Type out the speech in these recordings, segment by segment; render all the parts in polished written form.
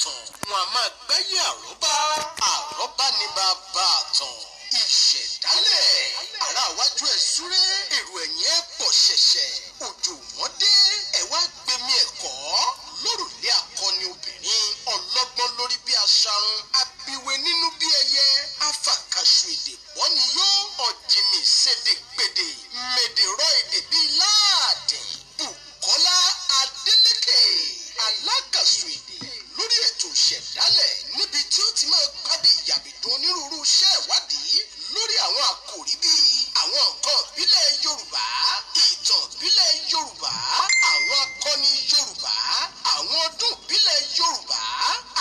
ìtàn wọn a máa gbáyé àrọ́bá ní bàbá àtàn. Ìṣẹ̀dálẹ̀ ará iwájú ẹ̀ súré èrò ẹ̀yìn ẹ̀ pọ̀ ṣẹ̀ṣẹ̀ òjò mọ́dé ẹ̀ wá gbẹmí ẹ̀kọ́ lórùlé akọni obìnrin ọlọ́gbọ́n lórí bí aṣarun abiwe nínú bí ẹyẹ afàkàṣù èdè bọ́ni yóò ọ̀jìnmí ṣèdè gbèdè mèdèrọ èdè bíi láàdìn Bùkọ́lá Adélékè alágàṣù èdè lórí ètò Ìṣẹ̀dálẹ̀ níbi tí ó ti máa gbábi ìyàbìdó onírúurú iṣẹ́ ìwádìí lórí àwọn àkòrí bíi àwọn nǹkan ìbílẹ̀ Yorùbá, ìtàn ìbílẹ̀ Yorùbá, àwọn akọni Yorùbá, àwọn ọdún ìbílẹ̀ Yorùbá,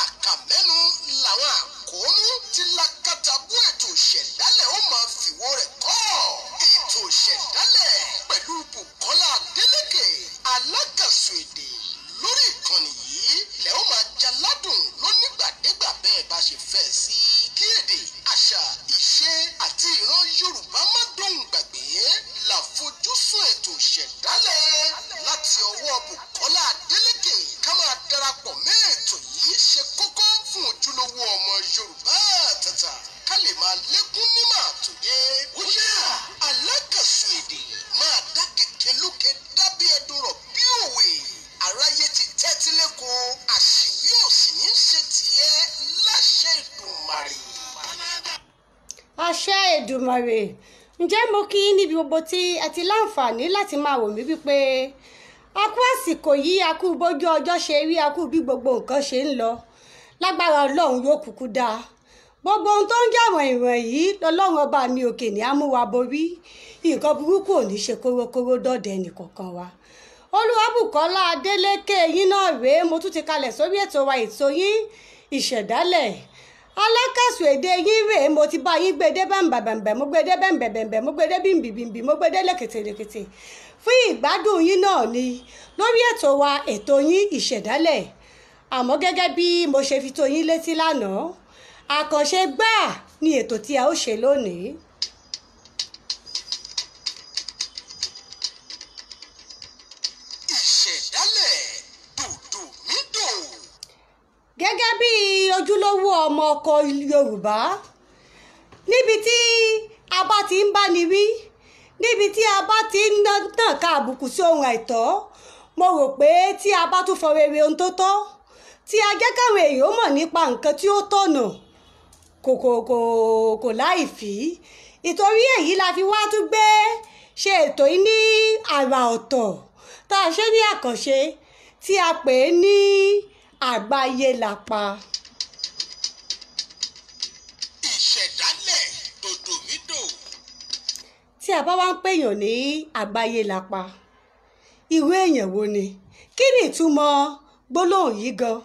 àkàmẹ́nu làwọn àkóónú tí lákàtàbú ètò Ìṣẹ̀dálẹ̀ ó máa fìwó rẹ̀ kọ́. Ètò Ìṣẹ̀dálẹ̀ pẹ̀lú Bùkọ́lá Adélékè alágàṣù èdè lórí ìkànnì yìí lẹ́ ó máa jaládùn lónígbàdégbà bẹ́ẹ̀ bá ṣe fẹ́ sí. Kí èdè, àṣà, ìṣe àti ìran Yorùbá má dóhùn gbàgbé láfojúsùn ètò Ìṣẹ̀dálẹ̀ láti ọwọ́ Bùkọ́lá Adélékè. Ká máa darapọ̀ mẹ́ ètò yìí ṣe kókó fún ojúlówó ọmọ Yorùbá àtàtà ká lè máa lékún nímọ̀ àtòyé. Wúyà alágàṣù èdè máa dá kẹ̀kẹ́ lókè dábí ẹdun rọ̀ bí òwe. Aráyé ti tẹ́tí lẹ́kọ̀ọ́ àṣìwí ò sì ní ṣe tiẹ̀ láṣẹ Èdùmàrè. Àṣẹ Èdùmàrè. Ǹjẹ́ mo kí níbi gbogbo tí ẹ ti láǹfààní láti máa wò mí wípé a kú àsìkò yìí, a kú bójú ọjọ́ ṣe rí, a kú bí gbogbo nǹkan ṣe ń lọ. Lágbára Ọlọ́run yóò kúkú dáa. Gbogbo ohun tó ń jàwọ̀n ìwọ̀n yìí lọ́lọ́run ọba mi òkè ní á mú wa borí. Nǹkan burúkú ò ní ṣe kórókóró dọ̀dẹ̀ ẹnìkọ̀ọ̀kan wa. Olúwabùkọ́lá Adélékè yín náà rèé, mo tún ti kalẹ̀ sórí ètò wa, ètò yín Ìṣẹ̀dálẹ̀. Alákàṣù èdè yín rèé, mo ti bá yín gbédé bẹ́ǹbẹ̀bẹ̀ǹbẹ̀, mo gbédé bẹ́ǹbẹ̀bẹ̀ǹbẹ̀, mo gbédé bímbìbìmbì, mo gbédé lẹ́kẹ̀tẹ̀lẹ́kẹ̀tẹ̀. Fún ìgbádùn yín náà ni lórí ètò wa, ètò yín Ìṣẹ̀dálẹ̀. Àmọ́ gẹ́gẹ́ bí mo ṣe fi tó yín létí lánàá, àkànṣe gbáà ni ètò tí a ó ṣe lónìí. Gẹ́gẹ́ bí ojúlówó ọmọ ọkọ Yorùbá, níbi tí a bá ti ń bá ni wí, níbi tí a bá ti ń tàn ká àbùkù sí ohun àìtọ́, mo rò pé tí a bá tún fọ rere ohun tó tọ́, tí a jẹ́ káwọn èèyàn mọ̀ nípa nǹkan tí ó tọ̀nà kò láì fí. Ìtorí èyí la fi wá tún gbé ṣe ètò yìí ní àrà ọ̀tọ̀ tá a ṣe ní àkànṣe tí a pè é ní Àgbáyélapa. Ìṣẹ̀dálẹ̀ dòdòmídò. Tí a bá wá ń pèèyàn ní Àgbáyélapa, irú èèyàn wo ni? Kí ni ìtumọ̀ gbólóhùn yìí gan?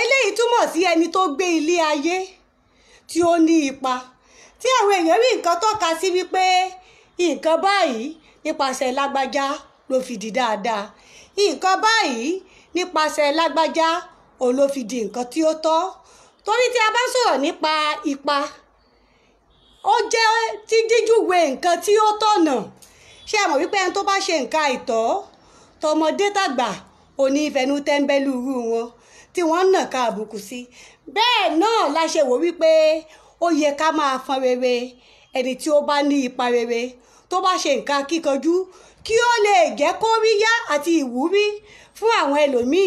Eléyìí túmọ̀ sí ẹni tó gbé ilé ayé tí ó ní ipa, tí àwọn èèyàn rí nǹkan tọ́ka sí wípé nǹkan báyìí nípasẹ̀ lágbájá ló fi di dáadáa, nǹkan báyìí nípasẹ̀ lágbájá òun ló fi di nǹkan tí ó tọ́. Torí tí a bá sọ̀rọ̀ nípa ipa, ó jẹ́ tí díjúwe nǹkan tí ó tọ̀nà. Ṣé ẹ mọ̀ wípé ẹni tó bá ṣe nǹkan àìtọ́, tọmọdé tàgbà òní ìfẹnu tẹ́ńbẹ́lú irú wọn tí wọ́n ń nàka àbùkù sí. Bẹ́ẹ̀ náà la ṣe wò wípé ó yẹ ká máa fọn rere ẹni tí ó bá ní ipa rere, tó bá ṣe nǹkan kíkanjú, kí ó lè jẹ́ kóríyá àti ìwúrí fún àwọn ẹlòmíì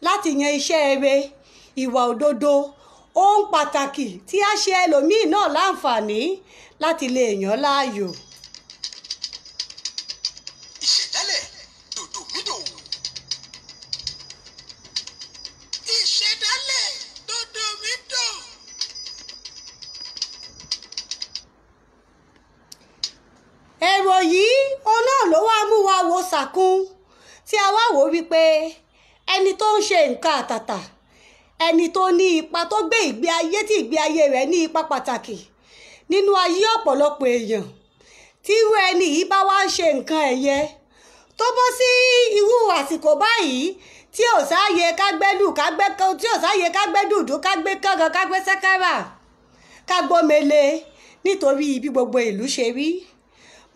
láti yan iṣẹ́ rere, ìwà òdodo, ohun pàtàkì tí a ṣe ẹlòmíì náà láǹfààní láti lè yàn láàyò. Ìṣẹ̀dálẹ̀ dòdòmídò. Ìṣẹ̀dálẹ̀ dòdòmídò. Èrò yìí òun náà ló wá mú wa wo sàkún tí a wá wò wípé ẹni tó ń ṣe nǹkan àtàtà, ẹni tó ní ipa, tó gbé ìgbé ayé tí ìgbé ayé rẹ̀ ní ipa pàtàkì nínú ayé ọ̀pọ̀lọpọ̀ èèyàn, tí irú ẹni yìí bá wá ń ṣe nǹkan ẹ̀yẹ tó bọ́ sí irú àsìkò báyìí tí ò sáàyè kágbẹ́lù tí ò sáàyè kágbẹ́dùdú, kágbé kángan, kágbé sẹ́kárà, kágbómele nítorí bí gbogbo ìlú ṣe rí.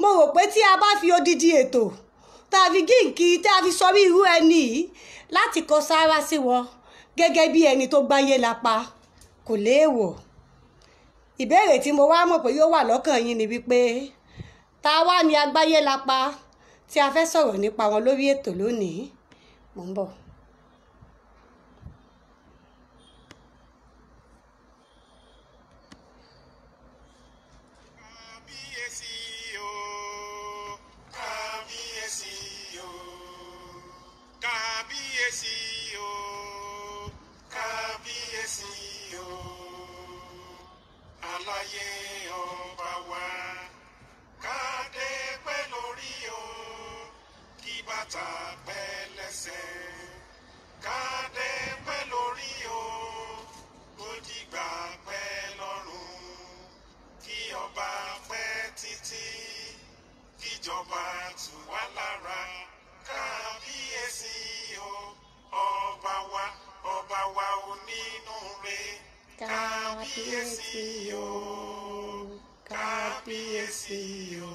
Mo rò pé tí a bá fi odidi ètò tá a fi gíǹkì tá a fi sọ bí irú ẹni yìí láti kọ sára sí wọn gẹ́gẹ́ bí ẹni tó gbáyé lápá kò léèwọ̀. Ìbéèrè tí mo wá mọ̀ pé yóò wà lọ́kàn yín ni wípé ta wá ní Àgbáyélapa tí a fẹ́ sọ̀rọ̀ nípa wọn lórí ètò lónìí. Mò ń bọ̀. Aláyé ọba wa kádé pẹ́ lórí o, kí bàtà pẹ́ lẹ́sẹ̀. Kádé pẹ́ lórí o, ó dìgbà pẹ́ lọ́rùn. Kí ọba pẹ́ títí, kíjọba tù wá lára. Kábíyèsí o, ọba wa onínúure. Kábíyèsí o, kábíyèsí o.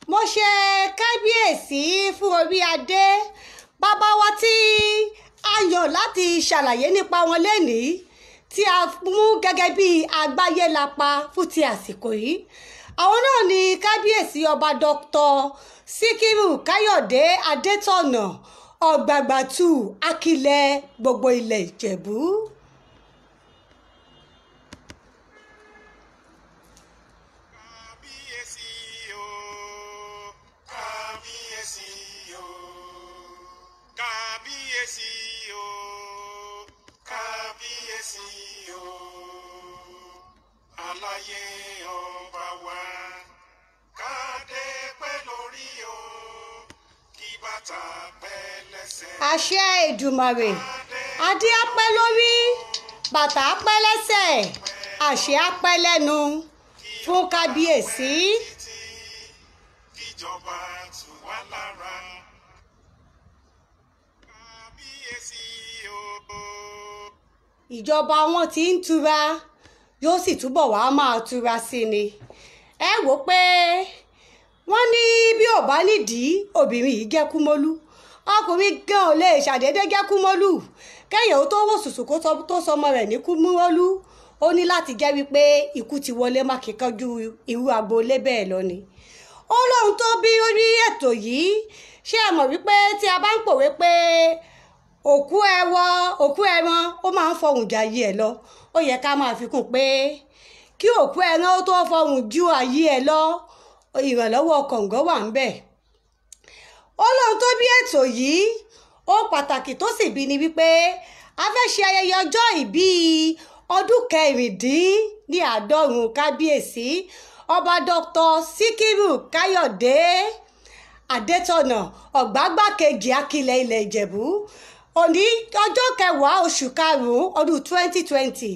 Mo ṣe kábíyèsí fún orí adé bàbá wa tí a yàn láti ṣàlàyé nípa wọn lénìí, tí a mú gẹ́gẹ́ bí Àgbáyélapa fún ti àsìkò yìí. Àwọn náà ni kábíyèsí ọba Dr. SIKIRU Káyọ̀dé Adétọ̀nà ọ̀gbàgbàtù akilẹ̀ gbogbo ilẹ̀ Ìjẹ̀bú. Kábíyèsí o, kábíyèsí o, kábíyèsí o, kábíyèsí o. Aláyé ọba wa kádé pẹ́ lórí o, kí bàtà pẹ́ lẹ́sẹ̀. Àṣẹ Èdùmàrè, adé á pẹ́ lórí, bàtà á pẹ́ lẹ́sẹ̀, àṣẹ á pẹ́ lẹ́nu fún kábíyèsí. Kíjọba tù wá lára. Kábíyèsí o. Ìjọba wọn ti ń tura, yóò sì túbọ̀ wá máa tura sí ni. Ẹ wò pé wọ́n ní bí ò bá nídìí obìnrin yìí jẹ́ kúmọ́lú, ọkùnrin gan ò lè ṣàdédé jẹ́ kúmọ́lú. Kẹ́yìn ó tó wò sùsù kó tó sọmọ rẹ̀ ní kúmọ́lú, ó ní láti jẹ́ wípé ikú ti wọlé má kíkanjú irú agboolé bẹ́ẹ̀ lọ ni. Ó lóhun tó bí orí ètò yìí, ṣé ẹ mọ̀ wípé tí a bá ń pòwe pé òkú ẹran ó máa ń fọhùn ju ayé ẹ̀ lọ, ó yẹ ká máa fi kún pé kí òkú ẹran ó tó fọhùn ju ayé ẹ̀ lọ, ìrànlọ́wọ́ kọ̀ǹgọ́ wà ń bẹ̀. Ó lóhun tó bí ètò yìí, ó pàtàkì tó sì bí ni wípé a fẹ́ ṣe ayẹyẹ ọjọ́ ìbí ọdún 96 kábíyèsí ọba Dr. SIKIRU Káyọ̀dé Adétọ̀nà ọ̀gbágbákejì akilẹ̀ ilẹ̀ Ìjẹ̀bú. Òní ọjọ́ 10 oṣù karùn-ún ọdún 2020,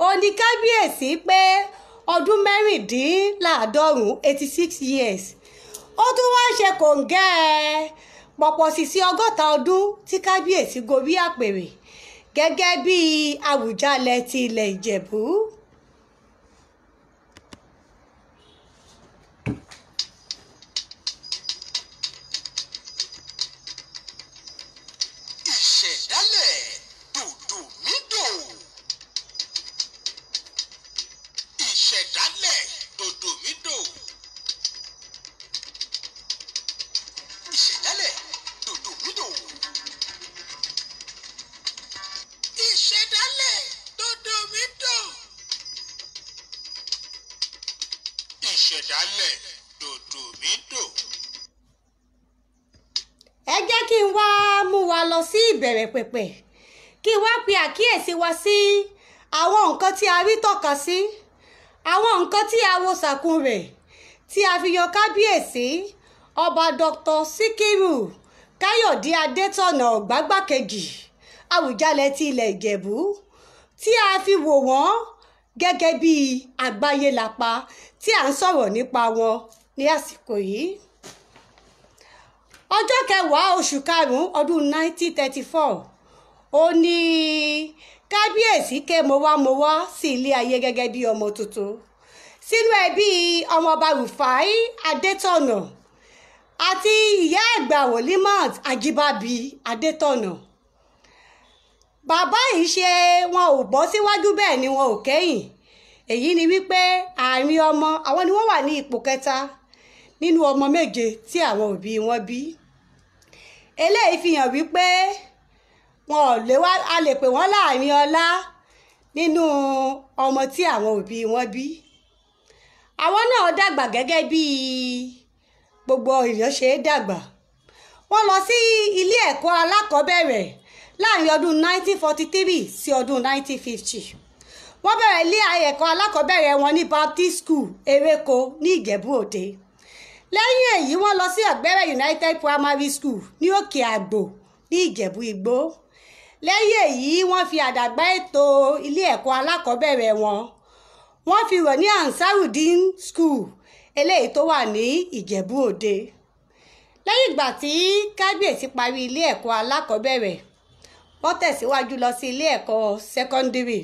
òní kábíyèsí pé ọdún 86 86 years. Ó tún wá ṣe kòǹgẹ́ pọ̀pọ̀ sísí 60 ọdún tí kábíyèsí gorí àpèrè gẹ́gẹ́ bí Awùjalẹ ti ilẹ̀ Ìjẹ̀bú. Ìṣẹ̀dálẹ̀ dòdòmídò. Ìṣẹ̀dálẹ̀ dòdòmídò. Ìṣẹ̀dálẹ̀ dòdòmídò. Ìṣẹ̀dálẹ̀ dòdòmídò. Ìṣẹ̀dálẹ̀ dòdòmídò. Ẹ jẹ́ kí n wá mú wa lọ sí ìbẹ̀rẹ̀ pẹ̀pẹ̀, kí n wá pe àkíyèsí wa sí àwọn nǹkan tí a rí tọ́ka sí, àwọn nǹkan tí a wo sàkún rẹ̀, tí a fi yan kábíyèsí ọba Dr. SIKIRU Káyọ̀dé Adétọ̀nà ọ̀gbágbákejì Awùjalẹ ti ilẹ̀ Ìjẹ̀bú, tí a fi wò wọ́n gẹ́gẹ́ bí Àgbáyélapa tí à ń sọ̀rọ̀ nípa wọn ní àsìkò yìí. Ọjọ́ 10 oṣù karùn-ún ọdún 1934, ó ní kábíyèsí ké mowámowá sí ilé ayé gẹ́gẹ́ bí ọmọ tuntun sínú ẹbí ọmọọba Rùfáì Adétọ̀nà àti ìyá ẹ̀gbà Wòlímọ̀t Ajíbábí Adétọ̀nà. bàbá yìí ṣe wọn ò bọ́ síwájú bẹ́ẹ̀ ni wọn ò kẹ́yìn. Èyí ni wípé àárín ọmọ àwọn ni wọ́n wà ní ipò kẹta nínú ọmọ méje tí àwọn òbí wọn bí. Eléyìí fi hàn wípé wọn ò lè wá, a lè pè wọ́n láàrin ọlá nínú ọmọ tí àwọn òbí wọn bí. Àwọn náà dàgbà gẹ́gẹ́ bí gbogbo èèyàn ṣe dàgbà. Wọ́n lọ sí ilé ẹ̀kọ́ alákọ̀ọ́bẹ̀rẹ̀ láàrin ọdún 1943 sí ọdún 1950. Wọ́n bẹ̀rẹ̀ ilé ẹ̀kọ́ alákọ̀ọ́bẹ̀rẹ̀ wọn ní Baptist School Ewéko ní Ìjẹ̀bú Òde. Lẹ́yìn èyí wọ́n lọ sí Ọ̀gbẹ́rẹ́ United Primary School ní Òkè Àgbò ní Ìjẹ̀bú Igbó. Lẹ́yìn èyí wọ́n fi àdàgbà ètò ilé ẹ̀kọ́ alákọ̀ọ́bẹ̀rẹ̀ wọn wọ́n fi rọ̀ ní Ansarudeen School eléyìí tó wà ní Ìjẹ̀bú Òde. Lẹ́yìn ìgbà tí Kábíyèsí parí ilé ẹ̀kọ́ alákọ̀ọ́bẹ̀rẹ̀ wọ́n tẹ̀síwájú lọ sí ilé ẹ̀kọ́ secondary.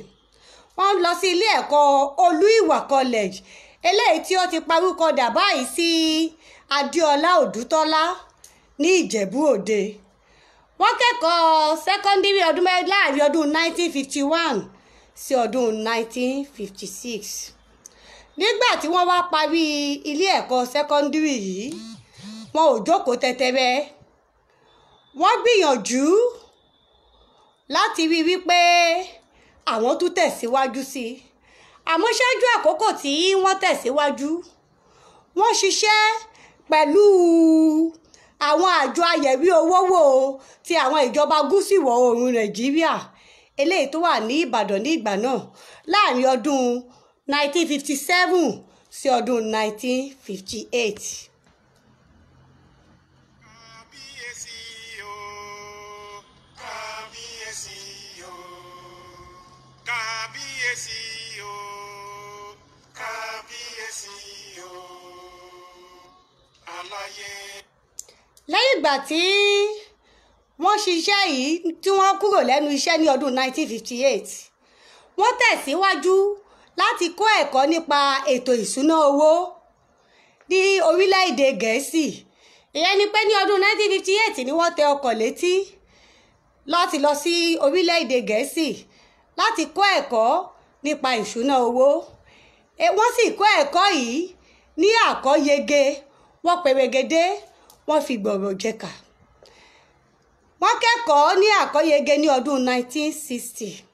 Wọ́n lọ sí ilé ẹ̀kọ́ Olúìwà College eléyìí tí ó ti parúkọ dà báyìí sí Adéọlá Òdútọ́lá ní Ìjẹ̀bú Òde. Wọ́n kẹ́kọ̀ọ́ secondary láàrin ọdún 1951 sí ọdún 1956. Nígbà tí wọ́n wá parí ilé ẹ̀kọ́ secondary yìí wọn ò jókòó tẹ́tẹ́rẹ́. Wọ́n gbìyànjú láti rí wípé àwọn tún tẹ̀síwájú sí i. Àmọ́ ṣáájú àkókò tí wọ́n tẹ̀síwájú wọ́n ṣiṣẹ́ pẹ̀lú àwọn àjọ ayẹ̀wé owó wò ti àwọn ìjọba gúúsù ìwọ̀ oòrùn Nàìjíríà eléyìí tó wà ní Ìbàdàn ní ìgbà náà láàrin ọdún 1957 sí ọdún 1958. Kábíyèsí o, kábíyèsí o, aláyé. Lẹ́yìn ìgbà tí wọ́n ṣiṣẹ́ yìí tí wọ́n kúrò lẹ́nu iṣẹ́ ní ọdún 1958 wọ́n tẹ̀síwájú láti kọ́ ẹ̀kọ́ nípa ètò ìṣúná owó ní orílẹ̀-èdè Gẹ̀ẹ́sì. Ìyẹn ni pé ní ọdún 1958 ni wọ́n tẹ ọkọ̀ létí láti lọ sí orílẹ̀-èdè Gẹ̀ẹ́sì láti kọ́ ẹ̀kọ́ nípa ìṣúná owó. Wọ́n sì kọ́ ẹ̀kọ́ yìí ní àkọ́yege, wọ́n perégedé, wọ́n fi gbọ̀rọ̀ jẹ̀ka. Wọ́n kẹ́kọ̀ọ́ ní àkọ́yege ní ọdún 1960.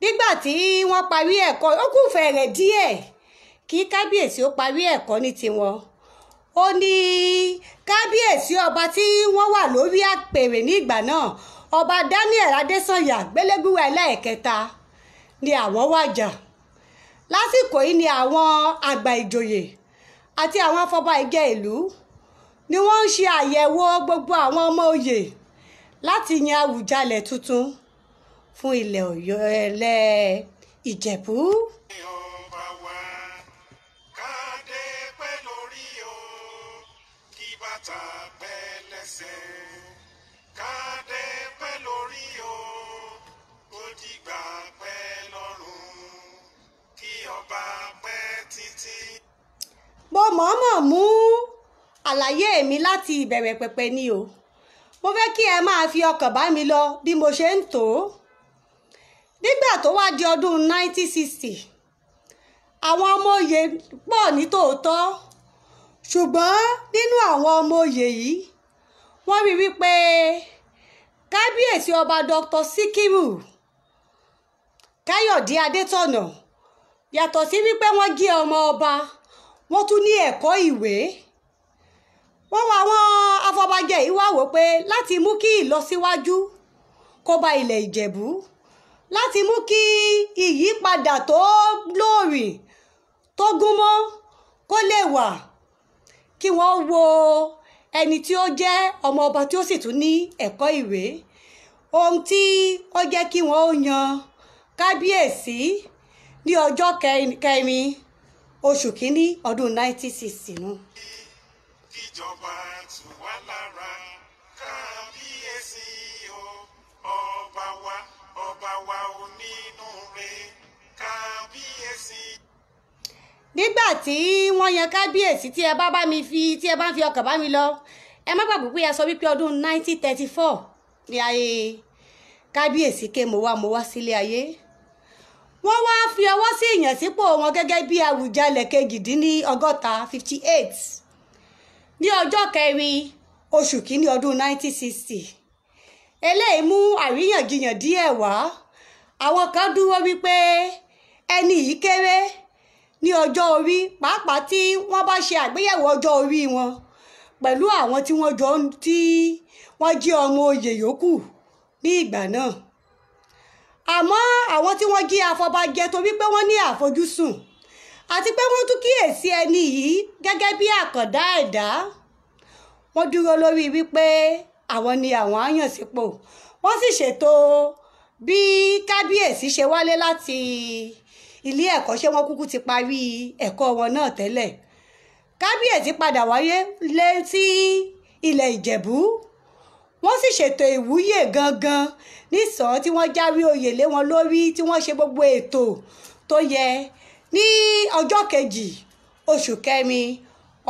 Nígbà tí wọ́n parí ẹ̀kọ́, ó kù fẹ̀rẹ̀ díẹ̀ kí Kábíyèsí ó parí ẹ̀kọ́ ní tiwọn. Ó ní Kábíyèsí ọba tí wọ́n wà lórí àpèrè ní ìgbà náà, ọba Daniel Adésànyà Gbélégbúwà ẹlẹ́ẹ̀kẹta ni àwọn wàjà. Lásìkò yìí ni àwọn àgbà ìjòyè àti àwọn afọbajẹ ìlú ni wọ́n ń ṣe àyẹ̀wò gbogbo àwọn ọmọ oyè láti yan Awùjalẹ tuntun fún ilẹ̀ Ọ̀yọ́ ẹlẹ́ Ìjẹ̀bú. Ọba wa kádé pẹ́ lórí o, kí bàtà pẹ́ lẹ́sẹ̀. Kádé pẹ́ lórí o, ó dìgbà pẹ́ lọ́rùn, kí ọba pẹ́ títí. Mo mọ̀ọ́mọ̀ mú àlàyé mi láti ìbẹ̀rẹ̀ pẹ̀pẹ̀ ni o. Mo fẹ́ kí ẹ máa fi ọkàn bá mi lọ bí mo ṣe ń tò ó. Nígbà tó wá di ọdún 1960 àwọn ọmọ oyè pọ̀ ní tòótọ́, ṣùgbọ́n nínú àwọn ọmọ oyè yìí wọ́n rí wípé Kábíyèsí ọba Dr. SIKIRU Káyọ̀dé Adétọ̀nà yàtọ̀ sí wípé wọ́n jẹ́ ọmọ ọba, wọ́n tún ní ẹ̀kọ́ ìwé. Wọ́n wá àwọn afọbajẹ yìí wá wò pé láti mú kí ìlọsíwájú kó bá ilẹ̀ Ìjẹ̀bú, láti mú kí ìyípadà tó lóòrìn tó gúnmọ́ kó lè wà, kí wọ́n wo ẹni tí ó jẹ́ ọmọ ọba tí ó sì tún ní ẹ̀kọ́ ìwé. Ohun tí ó jẹ́ kí wọ́n ó yan Kábíyèsí ní ọjọ́ kẹrin oṣù kínní ọdún 1960 nù. Ìjọba tù wá lára, Kábíyèsí o, ọba wa onínúure, Kábíyèsí. Nígbà tí wọ́n yan Kábíyèsí, tí ẹ bá ń fi ọkàn bá mi lọ, ẹ má gbàgbé pé a sọ wípé ọdún 1934 kábíyèsí ké mo wá sílé ayé. Wọ́n wá fi ọwọ́ sí ìyànsípò wọn gẹ́gẹ́ bí Awùjalẹ kejìdínlọ́gọ́ta 58 ní ọjọ́ 4 oṣù kìíní ọdún 1960. Eléyìí mú àríyànjiyàn díẹ̀ wá. Àwọn kan dúró wípé ẹni yìí kéré ní ọjọ́ orí, pàápàá tí wọ́n bá ṣe àgbéyẹ̀wò ọjọ́ orí wọn pẹ̀lú àwọn tí wọ́n jẹ́ ọmọ oyè yòókù ní ìgbà náà. Àmọ́ àwọn tí wọ́n jí afọbajẹ torí pé wọ́n ní àfojúsùn àti pé wọ́n tún kíyèsí ẹni yìí gẹ́gẹ́ bí àkàndá ẹ̀dá, wọ́n dúró lórí wípé àwọn ni àwọn á yàn sípò. Wọ́n sì ṣètò bí kábíyèsí ṣe wálé láti ilé ẹ̀kọ́, ṣé wọ́n kúkú ti parí ẹ̀kọ́ wọn náà tẹ́lẹ̀. Kábíyèsí padà wáyé lé sí ilẹ̀ Ìjẹ̀bú. Wọ́n sì ṣètò ìwúyè gangan nísàn tí wọ́n jáwé oyè lé wọn lórí, tí wọ́n ṣe gbogbo ètò tó yẹ ní ọjọ́ 2 oṣù kẹrin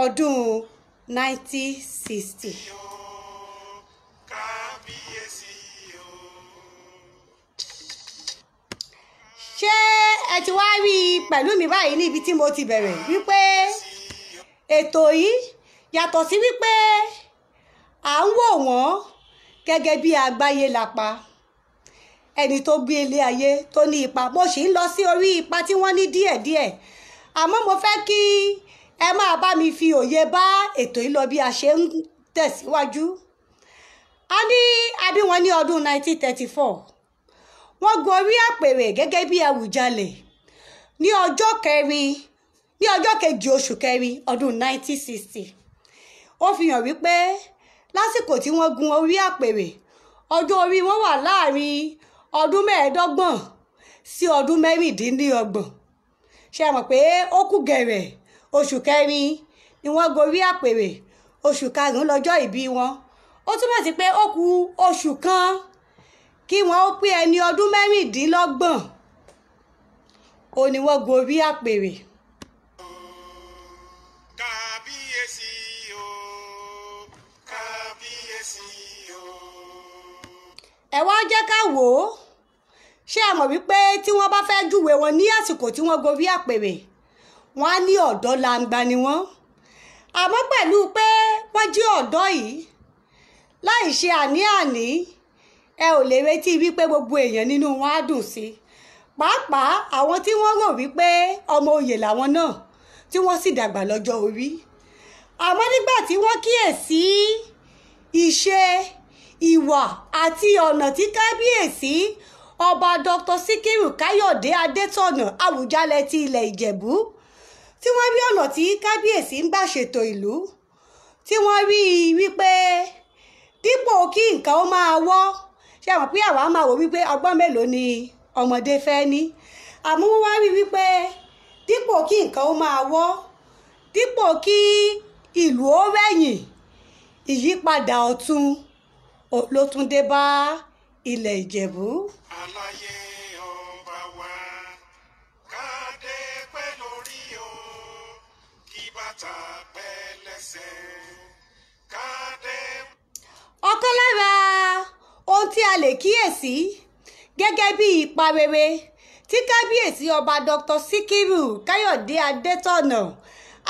ọdún 1960. Ṣé ẹ ti wá rí i pẹ̀lú mi báyìí níbi tí mo ti bẹ̀rẹ̀ wípé ètò yìí yàtọ̀ sí wípé à ń wò wọ́n gẹ́gẹ́ bí Àgbáyélapa, ẹni tó gbé ilé ayé tó ní ipa. Mo sì ń lọ sí orí ipa tí wọ́n ní díẹ̀díẹ̀, àmọ́ mo fẹ́ kí ẹ máa bá mi fi òye bá ètò yìí lọ bí a ṣe ń tẹ̀síwájú. A bí wọn ní ọdún 1934. Wọ́n gorí àpèrè gẹ́gẹ́ bí Awùjalẹ ní ọjọ́ 2 oṣù kẹrin ọdún 1960. Ó fi hàn wípé lásìkò tí wọ́n gun orí àpèrè, ọjọ́ orí wọn wà láàrin ọdún 25 sí ọdún 26. Ṣé ẹ mọ̀ pé ó kù gẹ̀rẹ̀ oṣù kẹrin ni wọ́n gorí àpèrè, oṣù karùn-ún lọ́jọ́ ìbí wọn. Ó túmọ̀ sí pé ó kù oṣù kan kí wọ́n ó pé ẹni ọdún 26 ó ní wọ́n gorí àpèrè. Kábíyèsí o, kábíyèsí o. Ẹ wá jẹ́ ká wò ó. Ṣé ẹ mọ̀ wípé tí wọ́n bá fẹ́ júwe wọn ní àsìkò tí wọ́n gorí àpèrè, wọ́n á ní ọ̀dọ́ langba ni wọ́n. Àmọ́ pẹ̀lú pé wọ́n jí ọ̀dọ́ yìí, láì ṣe àní-àní, ẹ ò lè retí wípé gbogbo èèyàn nínú wọn á dùn sí. Pàápàá àwọn tí wọ́n rò wípé ọmọ oyè làwọn náà, tí wọ́n sì dàgbà lọ́jọ́ orí. Àmọ́ nígbà tí wọ́n kíyèsí ìṣe, ìwà àti ọ̀nà tí kábíyèsí ọba Dr. SIKIRU Káyọ̀dé Adétọ̀nà Awùjalẹ ti ilẹ̀ Ìjẹ̀bú, tí wọ́n rí ọ̀nà tí kábíyèsí ń gbà ṣètò ìlú, tí wọ́n rí i wípé dípò kí nǹkan ó máa wọ́, ṣe mọ̀ pé àwa máa wò wípé ọgbọ́n mélòó ni ọmọdé fẹ́ ní. Àmọ́ wọ́n wá rí wípé dípò kí nǹkan ó máa wọ́, dípò kí ìlú ó rẹ̀yìn, ìyípadà ọ̀tun ló tún dé bá ilẹ̀ Ìjẹ̀bú. Aláyé ọba wa, kádé pẹ́ lórí o, kí bàtà pẹ́ lẹ́sẹ̀, kádé. Ọ̀kan lára ohun tí a lè kíyèsí gẹ́gẹ́ bí ipa rere tí kábíyèsí ọba Dr. SIKIRU Káyọ̀dé Adétọ̀nà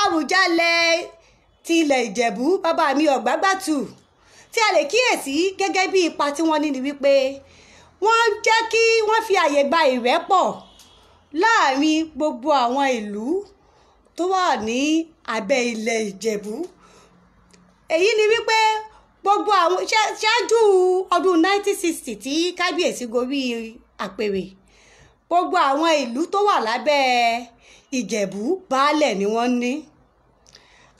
Awùjalẹ ti ilẹ̀ Ìjẹ̀bú, bàbá mi ọ̀gbágbàtù, tí a lè kíyèsí gẹ́gẹ́ bí ipa tí wọ́n ní ni wípé wọ́n jẹ́ kí wọ́n fi àyè gba ìrẹ́pọ̀ láàrin gbogbo àwọn ìlú tó wà ní abẹ́ ilẹ̀ Ìjẹ̀bú. Èyí ni wípé gbogbo àwọn ṣáájú ọdún 1960 tí kábíyèsí gorí àpèrè, gbogbo àwọn ìlú tó wà lábẹ́ Ìjẹ̀bú baálẹ̀ ni wọ́n ní.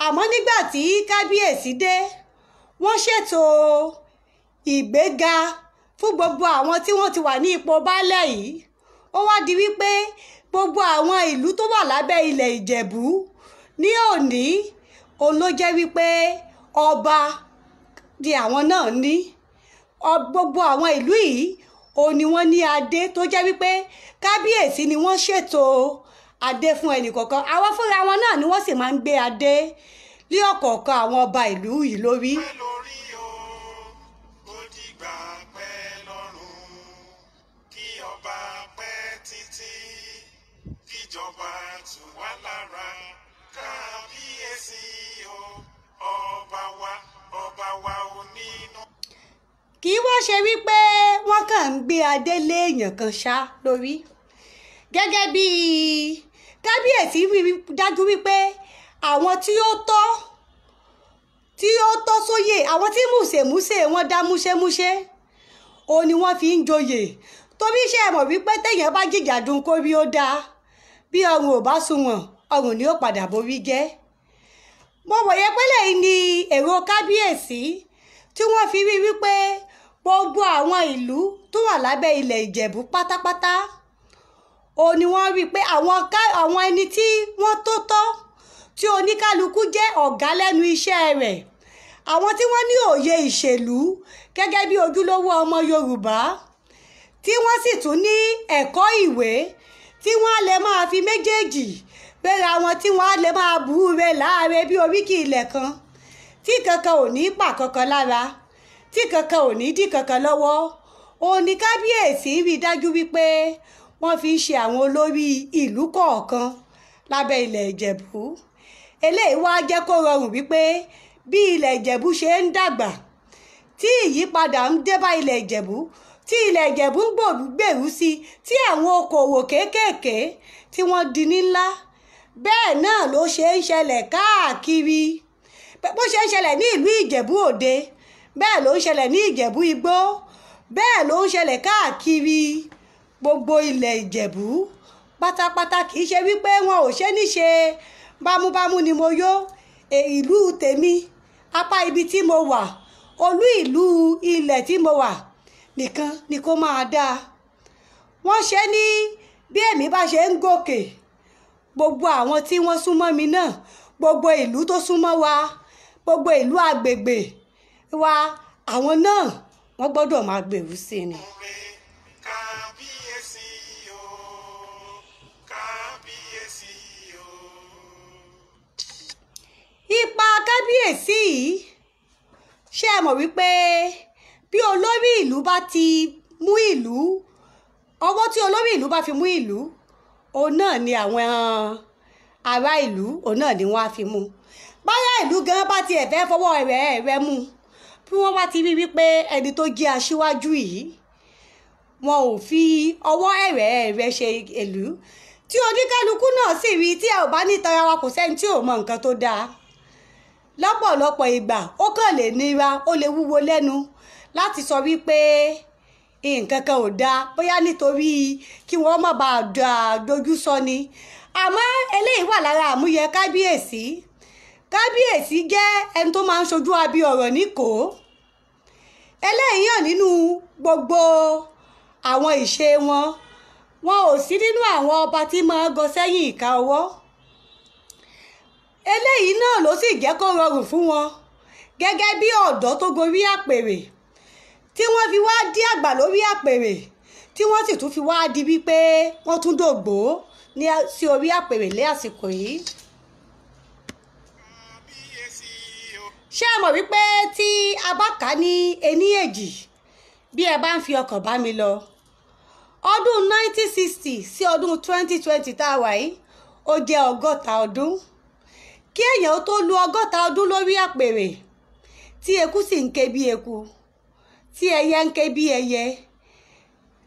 Àmọ́ nígbà tí kábíyèsí dé, wọ́n ṣètò ìgbéga fún gbogbo àwọn tí wọ́n ti wà ní ipò baálẹ̀ yìí. Ó wá di wípé gbogbo àwọn ìlú tó wà lábẹ́ ilẹ̀ Ìjẹ̀bú ní òní, òun ló jẹ́ wípé ọba di àwọn náà ní. Gbogbo àwọn ìlú yìí òun ni wọ́n ní adé tó jẹ́ wípé kábíyèsí ni wọ́n ṣètò adé fún ẹnìkọ̀ọ̀kan. Àwọn fúnra wọn náà ni wọ́n sì máa ń gbé adé lé ọ̀kọ̀ọ̀kan àwọn ọba ìlú yìí lórí. Pẹ́ lórí o, ó dìgbà pẹ́ lọ́rùn. ìjọba tù wá lára. Kábíyèsí o, ọba wa onínú. kì í wá ṣe wípé wọ́n kàn ń gbé adé lé èèyàn kan ṣá lórí gẹ́gẹ́ bí kábíyèsí dájú wípé àwọn tí ó tọ́ sóyè, àwọn tí mùsèmùsè wọn dá múṣẹ́múṣẹ́ òun ni wọ́n fi ń joyè. torí iṣẹ́ mọ̀ wípé téèyàn bá jìjàdùn kó rí ó dáa, bí ọrùn ò bá sunwọ̀n ọrùn ni ó padà borí jẹ́. mo wòye pé lẹ́yìn ni èrò kábíyèsí tí wọ́n fi rí wípé gbogbo àwọn ìlú tó wà lábẹ́ ilẹ̀ Ìjẹ̀bú pátápátá òun ni wọ́n rí pé àwọn ẹni tí wọ́n tó tọ́ tí oníkálukú jẹ́ ọ̀gá lẹ́nu iṣẹ́ rẹ̀, àwọn tí wọ́n ní òye ìṣèlú gẹ́gẹ́ bí ojúlówó ọmọ Yorùbá, tí wọ́n sì tún ní ẹ̀kọ́ ìwé tí wọ́n á lè máa fi méjèèjì pera wọn, tí wọ́n á lè máa bù ú rẹ̀ láàrẹ bí oríkì ilẹ̀ kan, tí kankan ò ní pa kankan lára, tí kankan ò ní dí kankan lọ́wọ́. òun ni kábíyèsí rí dájú wípé wọ́n fi ń ṣe àwọn olórí ìlú kọ̀ọ̀kan lábẹ́ ilẹ̀ Ìjẹ̀bú. eléyìí wá jẹ́ kó rọrùn wípé bí ilẹ̀ Ìjẹ̀bú ṣe ń dàgbà, tí ìyípadà ń dé bá ilẹ̀ Ìjẹ̀bú, tí ilẹ̀ Ìjẹ̀bú ń gbèrú sí, tí àwọn okòwò kéékèèké tí wọ́n di ní ńlá, bẹ́ẹ̀ náà ló ṣe ń ṣẹlẹ̀ káàkiri. bó ṣe ń ṣẹlẹ̀ ní ìlú Ìjẹ̀bú Òde, bẹ́ẹ̀ ló ń ṣẹlẹ̀ ní Ìjẹ̀bú Igbó, bẹ́ẹ̀ ló ń ṣẹlẹ̀ káàkiri gbogbo ilẹ̀ Ìjẹ̀bú pátápátá. kì í ṣe wípé wọn ò ṣe níṣe bámúbámú ni mo yó. ìlú tèmi, apá ibi tí mo wà, olú ìlú ilẹ̀ tí mo wà nìkan ni kó máa dáa. wọ́n ṣe ní bí èmi bá ṣe ń gòkè, gbogbo àwọn tí wọ́n súnmọ́ mi náà, gbogbo ìlú tó súnmọ́ wa, gbogbo ìlú agbègbè wa, àwọn náà wọ́n gbọ́dọ̀ máa gbèrú sí ni. Kábíyèsí o, kábíyèsí o. ipa kábíyèsí yìí, ṣé ẹ mọ̀ wípé bí olórí ìlú bá ti mú ìlú, ọwọ́ tí olórí ìlú bá fi mú ìlú, òun náà ni àwọn ará ìlú, òun náà ni wọ́n á fi mú. báyà ìlú gan bá tiẹ̀ fẹ́ fọwọ́ rẹ̀ mú, bí wọ́n bá ti rí wípé ẹni tó jẹ́ aṣíwájú yìí wọn ò fi ọwọ́ rẹ̀ ṣe ìlú, tí oníkálukú náà sì rí, tí ẹ ò bá ní tara wa kò sẹ́ni tí ò mọ nǹkan tó dáa. lọ́pọ̀lọpọ̀ ìgbà ó kàn lè nira, ó lè wúwo lẹ́nu láti sọ wípé nǹkan kan ò dáa, bóyá nítorí kí wọ́n má bàa dojú sọ ni. àmọ́ eléyìí wà lára àmúyẹ kábíyèsí. kábíyèsí jẹ́ ẹni tó máa ń ṣojú abí ọ̀rọ̀ níkòó. eléyìí hàn nínú gbogbo àwọn ìṣe wọn. wọn ò sí nínú àwọn ọba tí máa ń gọ sẹ́yìn ìka ọwọ́. eléyìí náà ló sì jẹ́ kó rọrùn fún wọn gẹ́gẹ́ bí ọ̀dọ́ tó gorí àpèrè, tí wọ́n fi wá dí àgbà lórí àpèrè, tí wọ́n sì tún fi wá di wípé wọ́n tún dògbó sí orí àpèrè lé àsìkò yìí. ṣé ẹ mọ̀ wípé tí a bá kà á ní ení èjì, bí ẹ bá ń fi ọkàn bá mi lọ, ọdún 1960 sí ọdún 2020 tá a wà yìí, ó jẹ́ 100 ọdún. kí èèyàn tó lu 100 ọdún lórí àpèrè, tí eku sì ń ké bí eku, tí ẹyẹ ń ké bí ẹyẹ,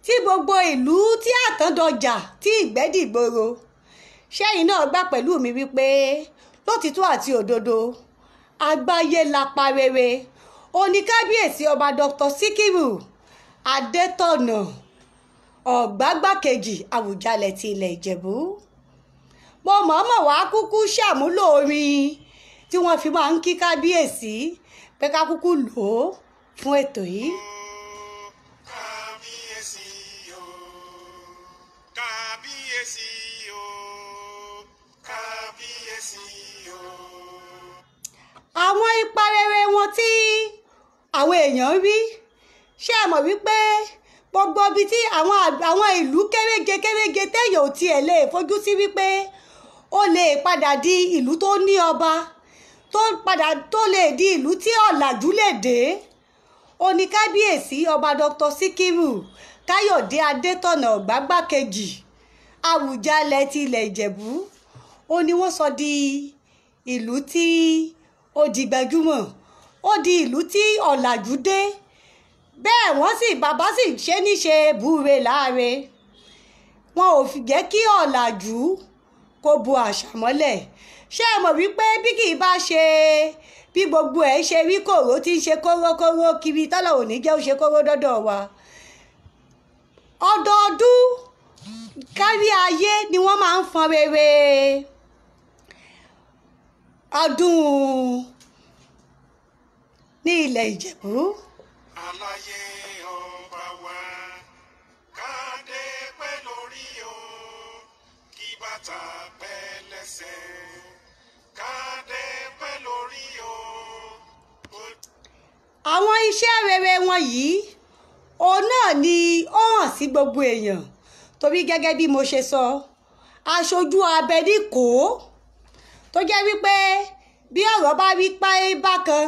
tí gbogbo ìlú tí àtàndọjà tí ìgbẹ́dìgboro, ṣẹ́yìn náà gbà pẹ̀lú mi wípé lótìtọ́ àti òdodo Àgbáyélapa rere oníkábíyèsí ọba Dr. SIKIRU ADÉTỌ ọ̀gbágbákejì Awùjalẹ ti ilẹ̀ Ìjẹ̀bú. mo mọ̀ọ́mọ̀ wá kúkú ṣàmúlò orin tí wọ́n fi máa ń kí kábíyèsí pé ká kúkú lò ó fún ètò yìí. Kábíyèsí o, kábíyèsí o, kábíyèsí o. àwọn ipa rere wọn tí àwọn èèyàn rí, ṣé ẹ mọ̀ wípé gbogbo ibi tí àwọn ìlú kéréje téèyàn ò tiẹ̀ lè fojú sí wípé ó lè padà di ìlú tó ní ọba, tó lè di ìlú tí ọ̀làjú lè dé, oníkábíyèsí ọba Dr. SIKIRU Káyọ̀dé ADÉTỌ ọ̀gbágbákejì Awùjalẹ ti ilẹ̀ Ìjẹ̀bú ó ní wọ́n sọ di ìlú tí ó di gbajúmọ̀, ó di ìlú tí ọ̀làjú dé, bẹ́ẹ̀ wọ́n sì bàbá sì ṣe níṣe búre láre, wọn ò fi jẹ́ kí ọ̀làjú kó bu àṣà mọ́lẹ̀. Ṣé ẹ mọ̀ wípé bí kì í bá ṣe bí gbogbo ẹ̀ ṣe rí kòró tí ń ṣe kórókóró kiri tọ́lọ̀ ò ní jẹ́ ó ṣe kóró dọ́dọ̀ wa, ọdọọdún kárí ayé ni wọ́n máa ń fọn rere ọdún ní ilẹ̀ Ìjẹ̀bú. Aláyé ọba wa kádé pẹ́ lórí o, kí bàtà pẹ́ lẹ́sẹ̀, kádé pẹ́ lórí o. Àwọn iṣẹ́ rere wọn yìí òun náà ni ó hàn sí gbogbo èèyàn, torí gẹ́gẹ́ bí mo ṣe sọ, aṣojú abẹ ní kò tó jẹ́ wípé bí ọ̀rọ̀ bá rí páyé bákan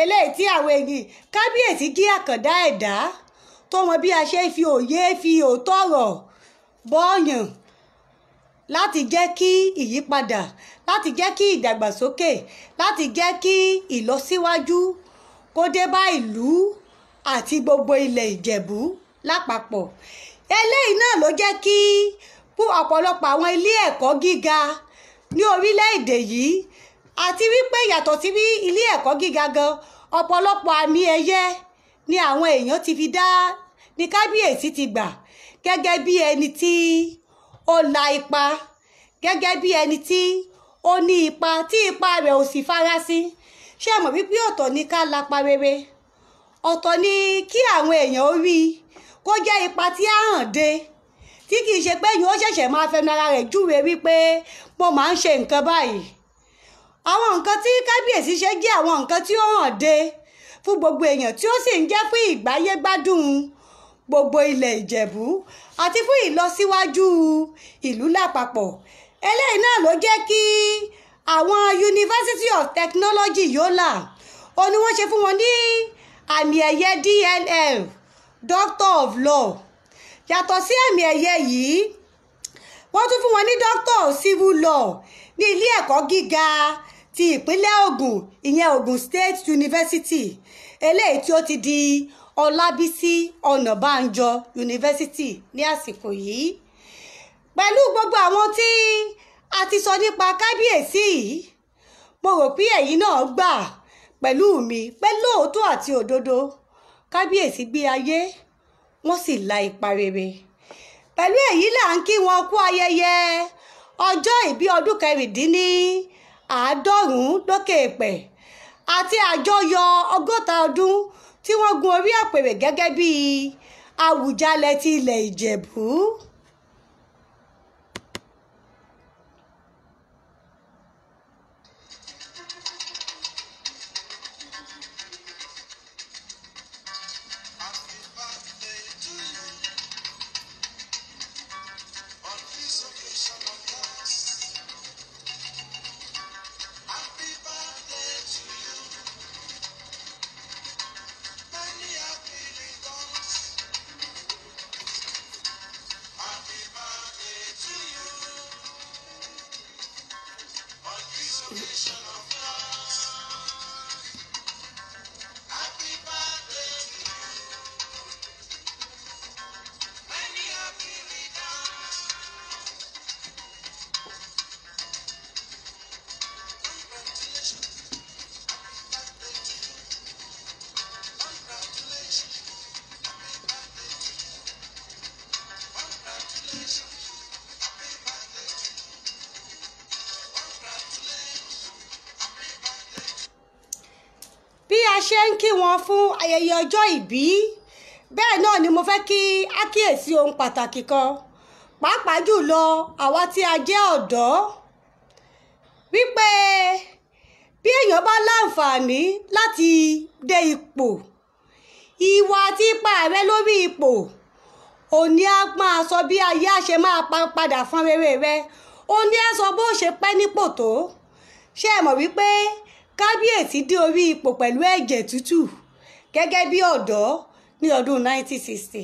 eléyìí tí àwọn èyí kábíyèsí jí àkàndá ẹ̀dá tó mọ bí a ṣe fi òye fi òótọ́ ọ̀rọ̀ bọ́ọ̀yàn láti jẹ́ kí ìyípadà, láti jẹ́ kí ìdàgbàsókè, láti jẹ́ kí ìlọsíwájú kó dé bá ìlú àti gbogbo ilẹ̀ Ìjẹ̀bú lápapọ̀. Eléyìí náà ló jẹ́ kí ọ̀pọ̀lọpọ̀ àwọn ilé ẹ̀kọ́ gíga ní orílẹ̀-èdè yìí, àti wípé yàtọ̀ sí bí ilé ẹ̀kọ́ gíga gan, ọ̀pọ̀lọpọ̀ àmì ẹ̀yẹ ni àwọn èèyàn ti fi dá ní kábíyèsí ti gbà gẹ́gẹ́ bí ẹni tí ó la ipa, gẹ́gẹ́ bí ẹni tí ó ní ipa tí ipa rẹ̀ ò sì farasin. Ṣé ẹ mọ̀ wípé ọ̀tọ̀ ni ká lapa rere, ọ̀tọ̀ ni kí àwọn èèyàn ó rí kó jẹ́ ipa tí á hàn dé, tí kì í ṣe pé yóò ṣẹ̀ṣẹ̀ máa fẹnu ara rẹ̀ júwe wípé mo máa ń ṣe nǹkan báyìí. Àwọn nǹkan tí kábíyèsí ṣe jẹ́ àwọn nǹkan tí ó hàn dé fún gbogbo èèyàn, tí ó sì ń jẹ́ fún ìgbáyégbádùn gbogbo ilẹ̀ Ìjẹ̀bú àti fún ìlọsíwájú ìlú lápapọ̀. Eléyìí náà ló jẹ́ kí àwọn University of Technology Yola ó ní wọ́n ṣe fún wọn ní àmì ẹ̀yẹ DLL Doctor of Law. Yàtọ̀ sí àmì ẹ̀yẹ yìí, wọ́n tún fún wọn ní Doctor of Civil Law ní ilé ẹ̀kọ́ gíga ti ìpínlẹ̀ Ògùn, ìyẹn Ògùn State University, eléyìí tí ó ti di Ọlábísí Ọ̀nàbánjọ University ní àsìkò yìí. Pẹ̀lú gbogbo àwọn tí a ti sọ nípa kábíyèsí yìí, mo rò pé ẹ̀yin náà gbà pẹ̀lú mi pé lóòótọ́ àti òdodo kábíyèsí gbé ayé wọ́n sì la ipa rere. Pẹ̀lú èyí là ń kí wọn kú ayẹyẹ ọjọ́ ìbí ọdún 96 lókè èpẹ̀ àti àjọyọ̀ 60 ọdún tí wọ́n gun orí àpèrè gẹ́gẹ́ bí Awùjalẹ ti ilẹ̀ Ìjẹ̀bú. Bí a ṣe ń kí wọn fún ayẹyẹ ọjọ́ ìbí, bẹ́ẹ̀ náà ni mo fẹ́ kí a kíyèsí ohun pàtàkì kan, pàápàá jùlọ àwa tí a jẹ́ ọ̀dọ́, wípé bí èèyàn bá láǹfààní láti dé ipò, ìwà àti ipa rẹ lórí ipò òní á máa sọ bí ayé á ṣe máa padà fún rere rẹ, òní á sọ bó ṣe pẹ́ nípò tó. Ṣé ẹ mọ̀ wípé kábíyèsí dé orí ipò pẹ̀lú ẹ̀jẹ̀ tútù gẹ́gẹ́ bí ọ̀dọ́ ní ọdún 1960,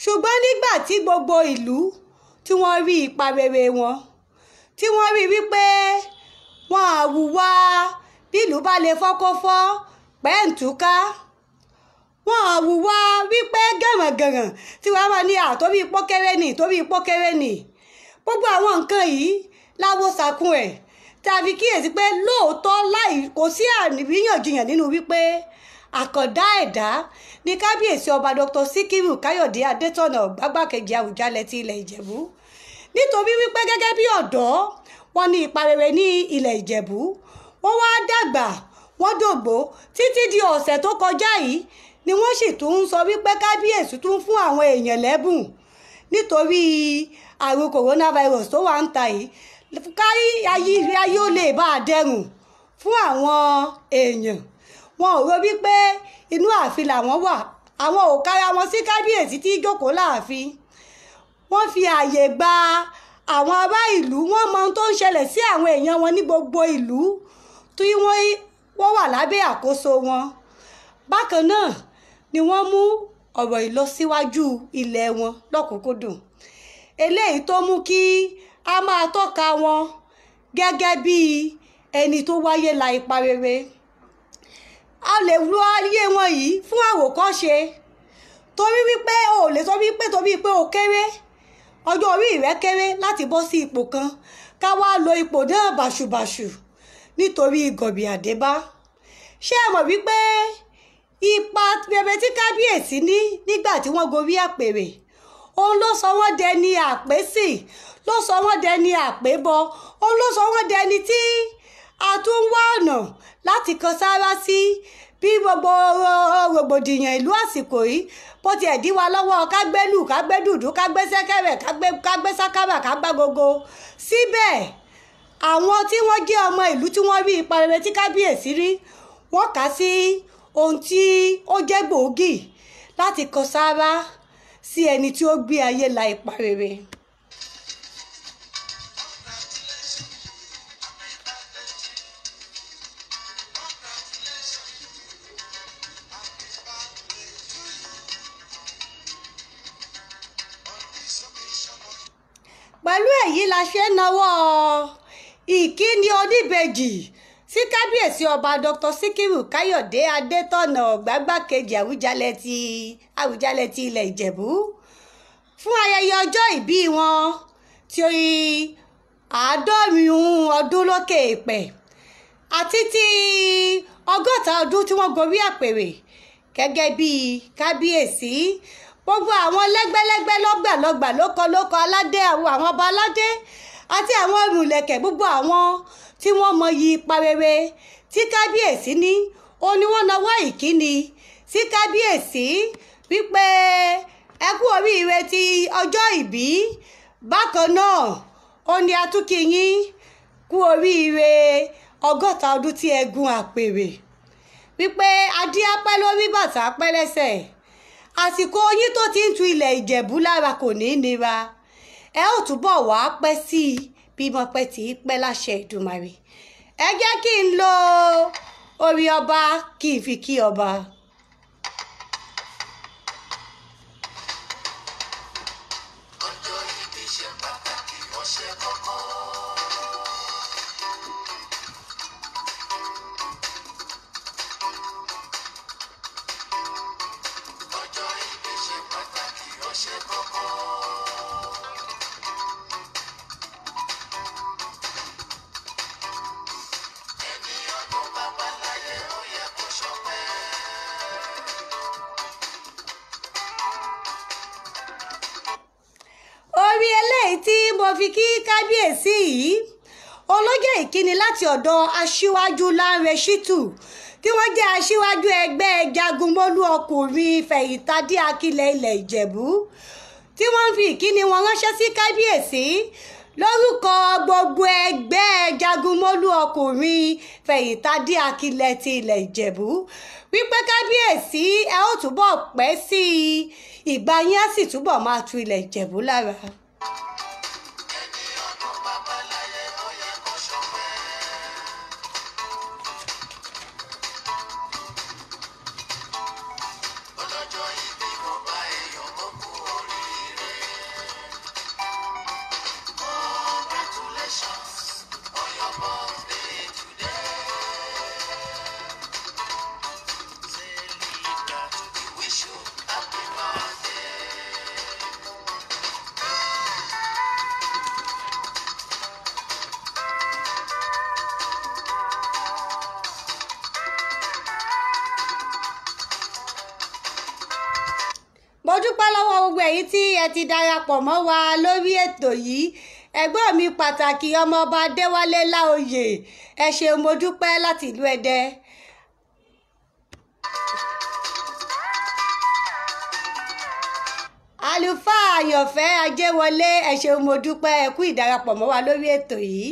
ṣùgbọ́n nígbà tí gbogbo ìlú tí wọ́n rí ipa rere wọn, tí wọ́n rí wípé wọn àwùwá bílù bá lè fọ́kọ́fọ́ pẹ́ǹtùká, wọn àwùwá wípé gẹ̀ràngẹ̀ràn tí wọ́n máa ní àtórí pókéré nì torí pókéré nì. Gbogbo àwọn nǹkan yìí láwo sàkún ẹ̀ tí a fi kíyèsí pé lóòótọ́ láì kò sí àríyànjiyàn nínú wípé àkàndá ẹ̀dá ní kábíyèsí ọba Dr. SIKIRU Káyọ̀dé Adétọ̀nà gbágbákejì Awùjalẹ ti ilẹ̀ Ìjẹ̀bú, nítorí wípé gẹ́gẹ́ bí ọ̀dọ́ wọn ní ipa rere ní ilẹ̀ Ìjẹ̀bú, wọ́n wá dàgbà wọ́n dògbó títí di ọ̀sẹ̀ tó kọjá yìí ni wọ́n sì tún ń sọ wípé kábíyèsí tún fún àwọn èèyàn lẹ́bùn nítorí àrùn coronavirus tó wà ń ta yìí, kárí ayé ó lè bá a dẹrùn fún àwọn èèyàn. Wọn ò rò wípé inú ààfin làwọn wà, àwọn ò kára wọn sí kábíyèsí tí jókòó láàfin. Wọ́n fi ààyè gba àwọn ará ìlú, wọ́n mọ ohun tó ń ṣẹlẹ̀ sí àwọn èèyàn wọn ní gbogbo ìlú tí wọ́n wà lábẹ́ àkóso wọn. Bákan náà ni wọ́n mú ọ̀rọ̀ ìlọsíwájú ilẹ̀ wọn lọ́kùnkúndùn, eléyìí tó mú kí a máa tọ́ka wọn gẹ́gẹ́ bí ẹni tó wáyé la ipa rere. A lè lo ayé wọn yìí fún àwòkọ́ṣe, torí wípé o lè sọ wípé torí pé o kéré, ọjọ́ orí rẹ kéré láti bọ́ sí ipò kan ká wá lo ipò náà bàṣùbàṣù nítorí gọ̀bì àdébá. Ṣé ẹ mọ̀ wípé ipa rere tí kábíyèsí ní nígbà tí wọ́n gorí àpèrè, òun ló sọ wọ́n dẹni àpésì, ló sọ wọ́n dẹni àpébọ, òun ló sọ wọ́n dẹni tí a tún wá ọ̀nà láti kan sára sí bí gbogbo rògbòdìyàn ìlú àsìkò yìí bó tiẹ̀ dí wa lọ́wọ́ kágbélù kágbédùdú kágbé sẹ́kẹ̀rẹ̀ kágbé sákàrà kágbá gogo. Síbẹ̀ àwọn tí wọ́n jẹ́ ọmọ ìlú tí wọ́n rí ipa rere tí kábíyèsí rí, wọ́n kà sí ohun tí ó jẹ́ gbòógì láti kan sára sí ẹni tí ó gbé ayé la ipa rere. Pẹ̀lú èyí la ṣe ń nawọ́ ìkíni oníbejì sí kábíyèsí ọba Dr. SIKIRU Káyọ̀dé Adétọ̀nà gbágbákejì Awùjalẹ ti ilẹ̀ Ìjẹ̀bú fún ayẹyẹ ọjọ́ ìbí wọn tí 90 ọdún lókè èèpẹ̀ àti ti 100 ọdún tí wọ́n gorí àpèrè gẹ́gẹ́ bí kábíyèsí. Gbogbo àwọn lẹ́gbẹ́lẹ́gbẹ́ lọ́gbàlọ́gbà lókọ aládé, àwọn ọba aládé àti àwọn ìrùlẹ̀kẹ̀, gbogbo àwọn tí wọ́n mọyì ipa rere tí kábíyèsí ní, ó ní wọ́n nawọ́ ìkíni sí kábíyèsí wípé ẹ kú oríire ti ọjọ́ ìbí. Bákan náà ó ní atúkì yín kú oríire 100 ọdún tí ẹ gun àpèrè, wípé adé apẹ́ lórí bàtà apẹ́ lẹ́sẹ̀. Àsìkò yín tó ti ń tu ilẹ̀ Ìjẹ̀bú lára kò ní nira, ẹ ó túbọ̀ wá pẹ́ sí i bí mo pẹ́ tí í pẹ́ láṣẹ Ìdùmarè. Ẹ jẹ́ kí n lo orí ọba kí n fi kí ọba. Ọjọ́ ìbí ṣe pàtàkì, ó ṣe kókó. Ọjọ́ ìbí ṣe pàtàkì, ó ṣe kókó. Ẹni ọdún bàbá láyé ó yẹ kó ṣọpẹ́. Orí eléyìí tí mo fi kí kábíyèsí yìí, olójẹ́ ìkíni láti ọ̀dọ̀ aṣíwájú Lánrẹ Ṣítù tí wọ́n jẹ́ aṣíwájú ẹgbẹ́ jagunmólú ọkùnrin fẹ̀yìntadé akilẹ̀ ilẹ̀ Ìjẹ̀bú, tí wọ́n fi ìkíni wọn ránṣẹ́ sí kábíyèsí lórúkọ gbogbo ẹgbẹ́ jagunmólú ọkùnrin fẹ̀yìntadé akilẹ̀ ti ilẹ̀ Ìjẹ̀bú, wípé kábíyèsí ẹ ó túbọ̀ pẹ́ sí i, ìgbà yín á sì túbọ̀ máa tu ilẹ̀ Ìjẹ̀bú lára. Ẹni ọdún bàbá láyé ó yẹ kó ṣọpẹ́. Ọlọ́jọ́ ìbí mo bá èèyàn kó kú oríire. mo dúpẹ́ lọ́wọ́ gbogbo ẹ̀yin tí ẹ ti darapọ̀ mọ́ wa lórí ètò yìí ẹ̀gbọ́n mi pàtàkì ọmọọba Adéwálé Láoyè ẹ ṣeun mo dúpẹ́ láti ìlú Ẹdẹ. àlùfáà àyànfẹ́ Ajéwọlé ẹ ṣeun mo dúpẹ́ ẹ kú ìdarapọ̀ mọ́ wa lórí ètò yìí.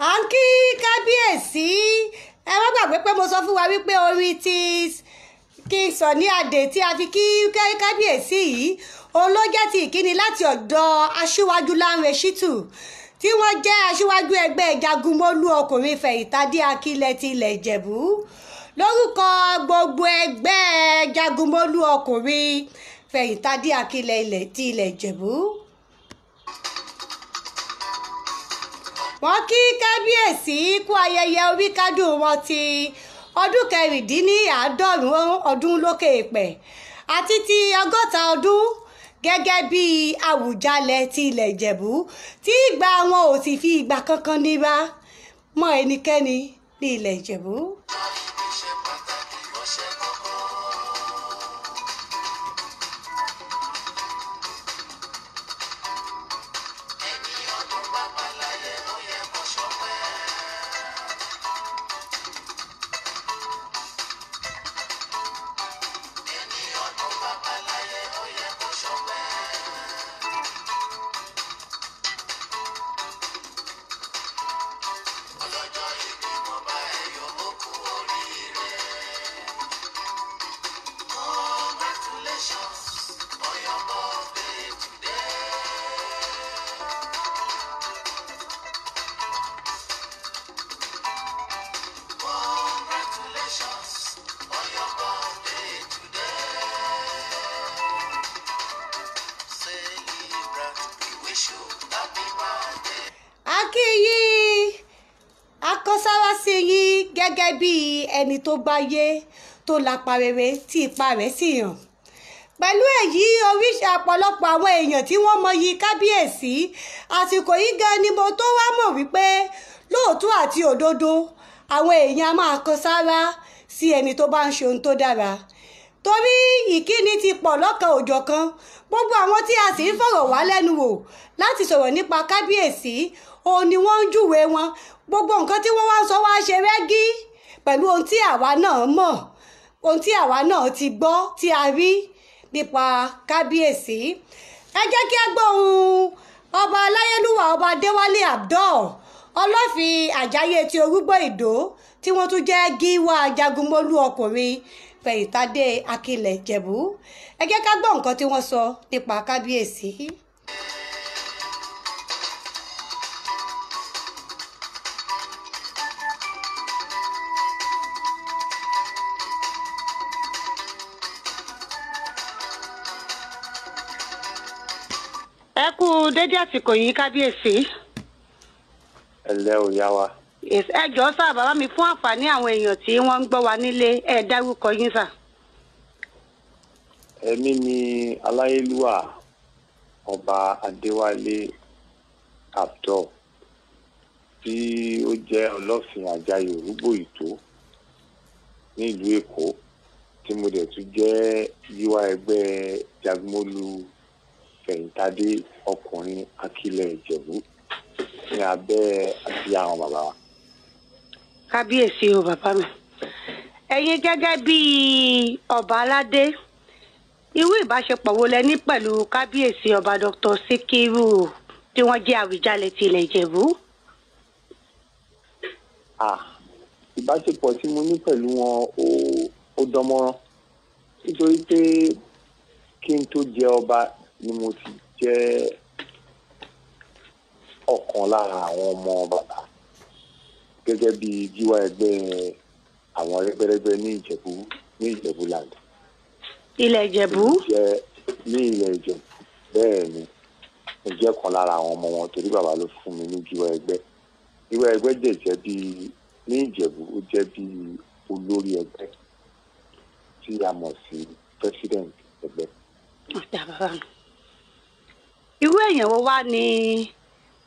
à ń kí kábíyèsí ẹ má gbàgbé pé mo sọ fún wa wípé orí ti King Sunny Adé tí a fi kí kábíyèsí yìí òun ló jẹ́ ti ìkíni láti ọ̀dọ̀ aṣíwájú Lánrè Ṣítù tí wọ́n jẹ́ aṣíwájú ẹgbẹ́ Jagunmólú ọkùnrin fẹ̀yìntádé Akílẹ̀ ti ilẹ̀ Ìjẹ̀bú lórúkọ gbogbo ẹgbẹ́ Jagunmólú ọkùnrin fẹ̀yìntádé Akílẹ̀ ti ilẹ̀ Ìjẹ̀bú. wọ́n kí kábíyèsí kú ayẹyẹ oríkádún wọn ti ọdún rìndínláàádọ́rùn ọdún lókè èèpẹ̀ àti ti 60 ọdún gẹ́gẹ́ bí Àwùjalẹ ti ilẹ̀ Ìjẹ̀bú tí ìgbà wọn ò sì fi ìgbà kankan nira mọ́ ẹnikẹ́ni ní ilẹ̀ Ìjẹ̀bú. akọ́sáwá sí yín gẹ́gẹ́ bí ẹni tó gbáyé tó lapa rere tí ipa rẹ̀ sì hàn. pẹ̀lú èyí oríṣi ọ̀pọ̀lọpọ̀ àwọn èèyàn tí wọ́n mọyì kábíyèsí àsìkò yìí gan ni mo tó wá mọ̀ wípé lóòótọ́ àti òdodo àwọn èèyàn máa kan sára sí ẹni tó bá ń ṣe ohun tó dára torí ìkíni ti pọ̀ lọ́kan òjọ̀kan gbogbo àwọn tí a sì ń fọ̀rọ̀ wá lẹ́nu wò láti sọ̀rọ̀ nípa kábíyèsí òun ni wọ́n ń júwe wọn gbogbo nǹkan tí wọ́n wá ń sọ wá ṣe rẹ́gí pẹ̀lú ohun tí àwa náà mọ̀ ohun tí àwa náà ti gbọ́ tí a rí nípa kábíyèsí. ẹ jẹ́ kí a gbọ́ ohùn ọba aláyélúwà ọba Adéwálé Abdul Ọlọ́fin Àjáyé ti Orúgbó Ìdó tí wọ́n tún jẹ́ gíwá Jagunmólú ọkùnrin fẹ̀yìntádé Akílẹ̀ Ìjẹ̀bú. ẹ jẹ́ ká gbọ́ nǹkan tí wọ́n sọ nípa kábíyèsí. ẹ kú dédé àsìkò yìí kábíyèsí. ẹ lẹ́ ò yá wa. ẹ jọ̀ọ́ sá bàbá mi fún àǹfààní àwọn èèyàn tí wọ́n ń gbọ́ wa nílé ẹ dárúkọ yín sà. èmi ni aláyélúwà ọba Adéwálé Abdul tí ó jẹ́ Ọlọ́fin Àjáyé Orúgbó Ìdó ní ìlú Èkó tí mo dẹ̀ tún jẹ́ gíwá ẹgbẹ́ Jagunmólú fẹ̀yìntádé ọkùnrin Akílẹ̀ Ìjẹ̀bú ní abẹ́ àti àwọn bàbá wa. kábíyèsí o bàbá mi ẹ̀yin gẹ́gẹ́ bí ọba aládé irú ìbáṣepọ̀ wo lẹ ní pẹ̀lú kábíyèsí ọba Dr. SIKIRU tí wọ́n jẹ́ Àwùjalẹ ti ilẹ̀ Ìjẹ̀bú? Ìbáṣepọ̀ tí mo ní pẹ̀lú wọn ó dánmọ́rán nítorí pé kí n tó jẹ ọba ni mo ti jẹ́ ọ̀kan lára àwọn ọmọ bàbá gẹ́gẹ́ bí jíwá ẹgbẹ́ àwọn rẹ́gbẹ́rẹ́gbẹ́ ní Ìjẹ̀bú land. Ilẹ̀ Ìjẹ̀bú? Ní ilẹ̀ Ìjẹ̀bú bẹ́ẹ̀ ni mo jẹ́ kan lára àwọn ọmọ wọn torí bàbá ló fún mi ní jíwá ẹgbẹ́. Jíwá ẹgbẹ́ dẹ̀ jẹ́ bí ní Ìjẹ̀bú ó jẹ́ bí olórí ẹgbẹ́ tí a mọ̀ sí president ẹgbẹ́. Irú èèyàn wo wá ni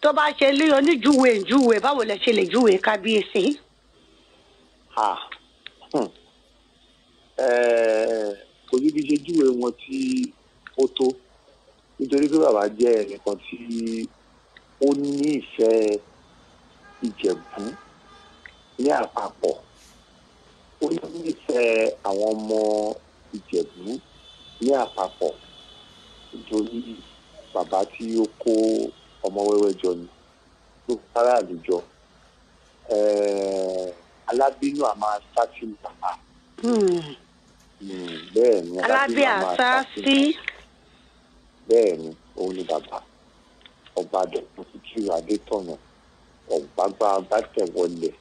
tó bá ṣe lé oníjúwe báwo lẹ ṣe lè júwe kábíyèsí? Kò ní bí ṣe júwe wọn tí ó tó nítorí pé bàbá jẹ́ ẹnìkan tí ó ní ìfẹ́ Ìjẹ̀bú ní àpapọ̀, ó ní ìfẹ́ àwọn ọmọ Ìjẹ̀bú ní àpapọ̀ nítorí bàbá tí ó kó ọmọ wẹ́wẹ́ jọ ni ló fara àlùjọ. Alábínú àmà sátì bàbá. Bẹ́ẹ̀ ni alábí àṣà sí. Bẹ́ẹ̀ ni òun ni bàbá ọba Dr. SIKIRU ADÉTỌ ọ̀gbágbá bátẹ̀wọlẹ̀.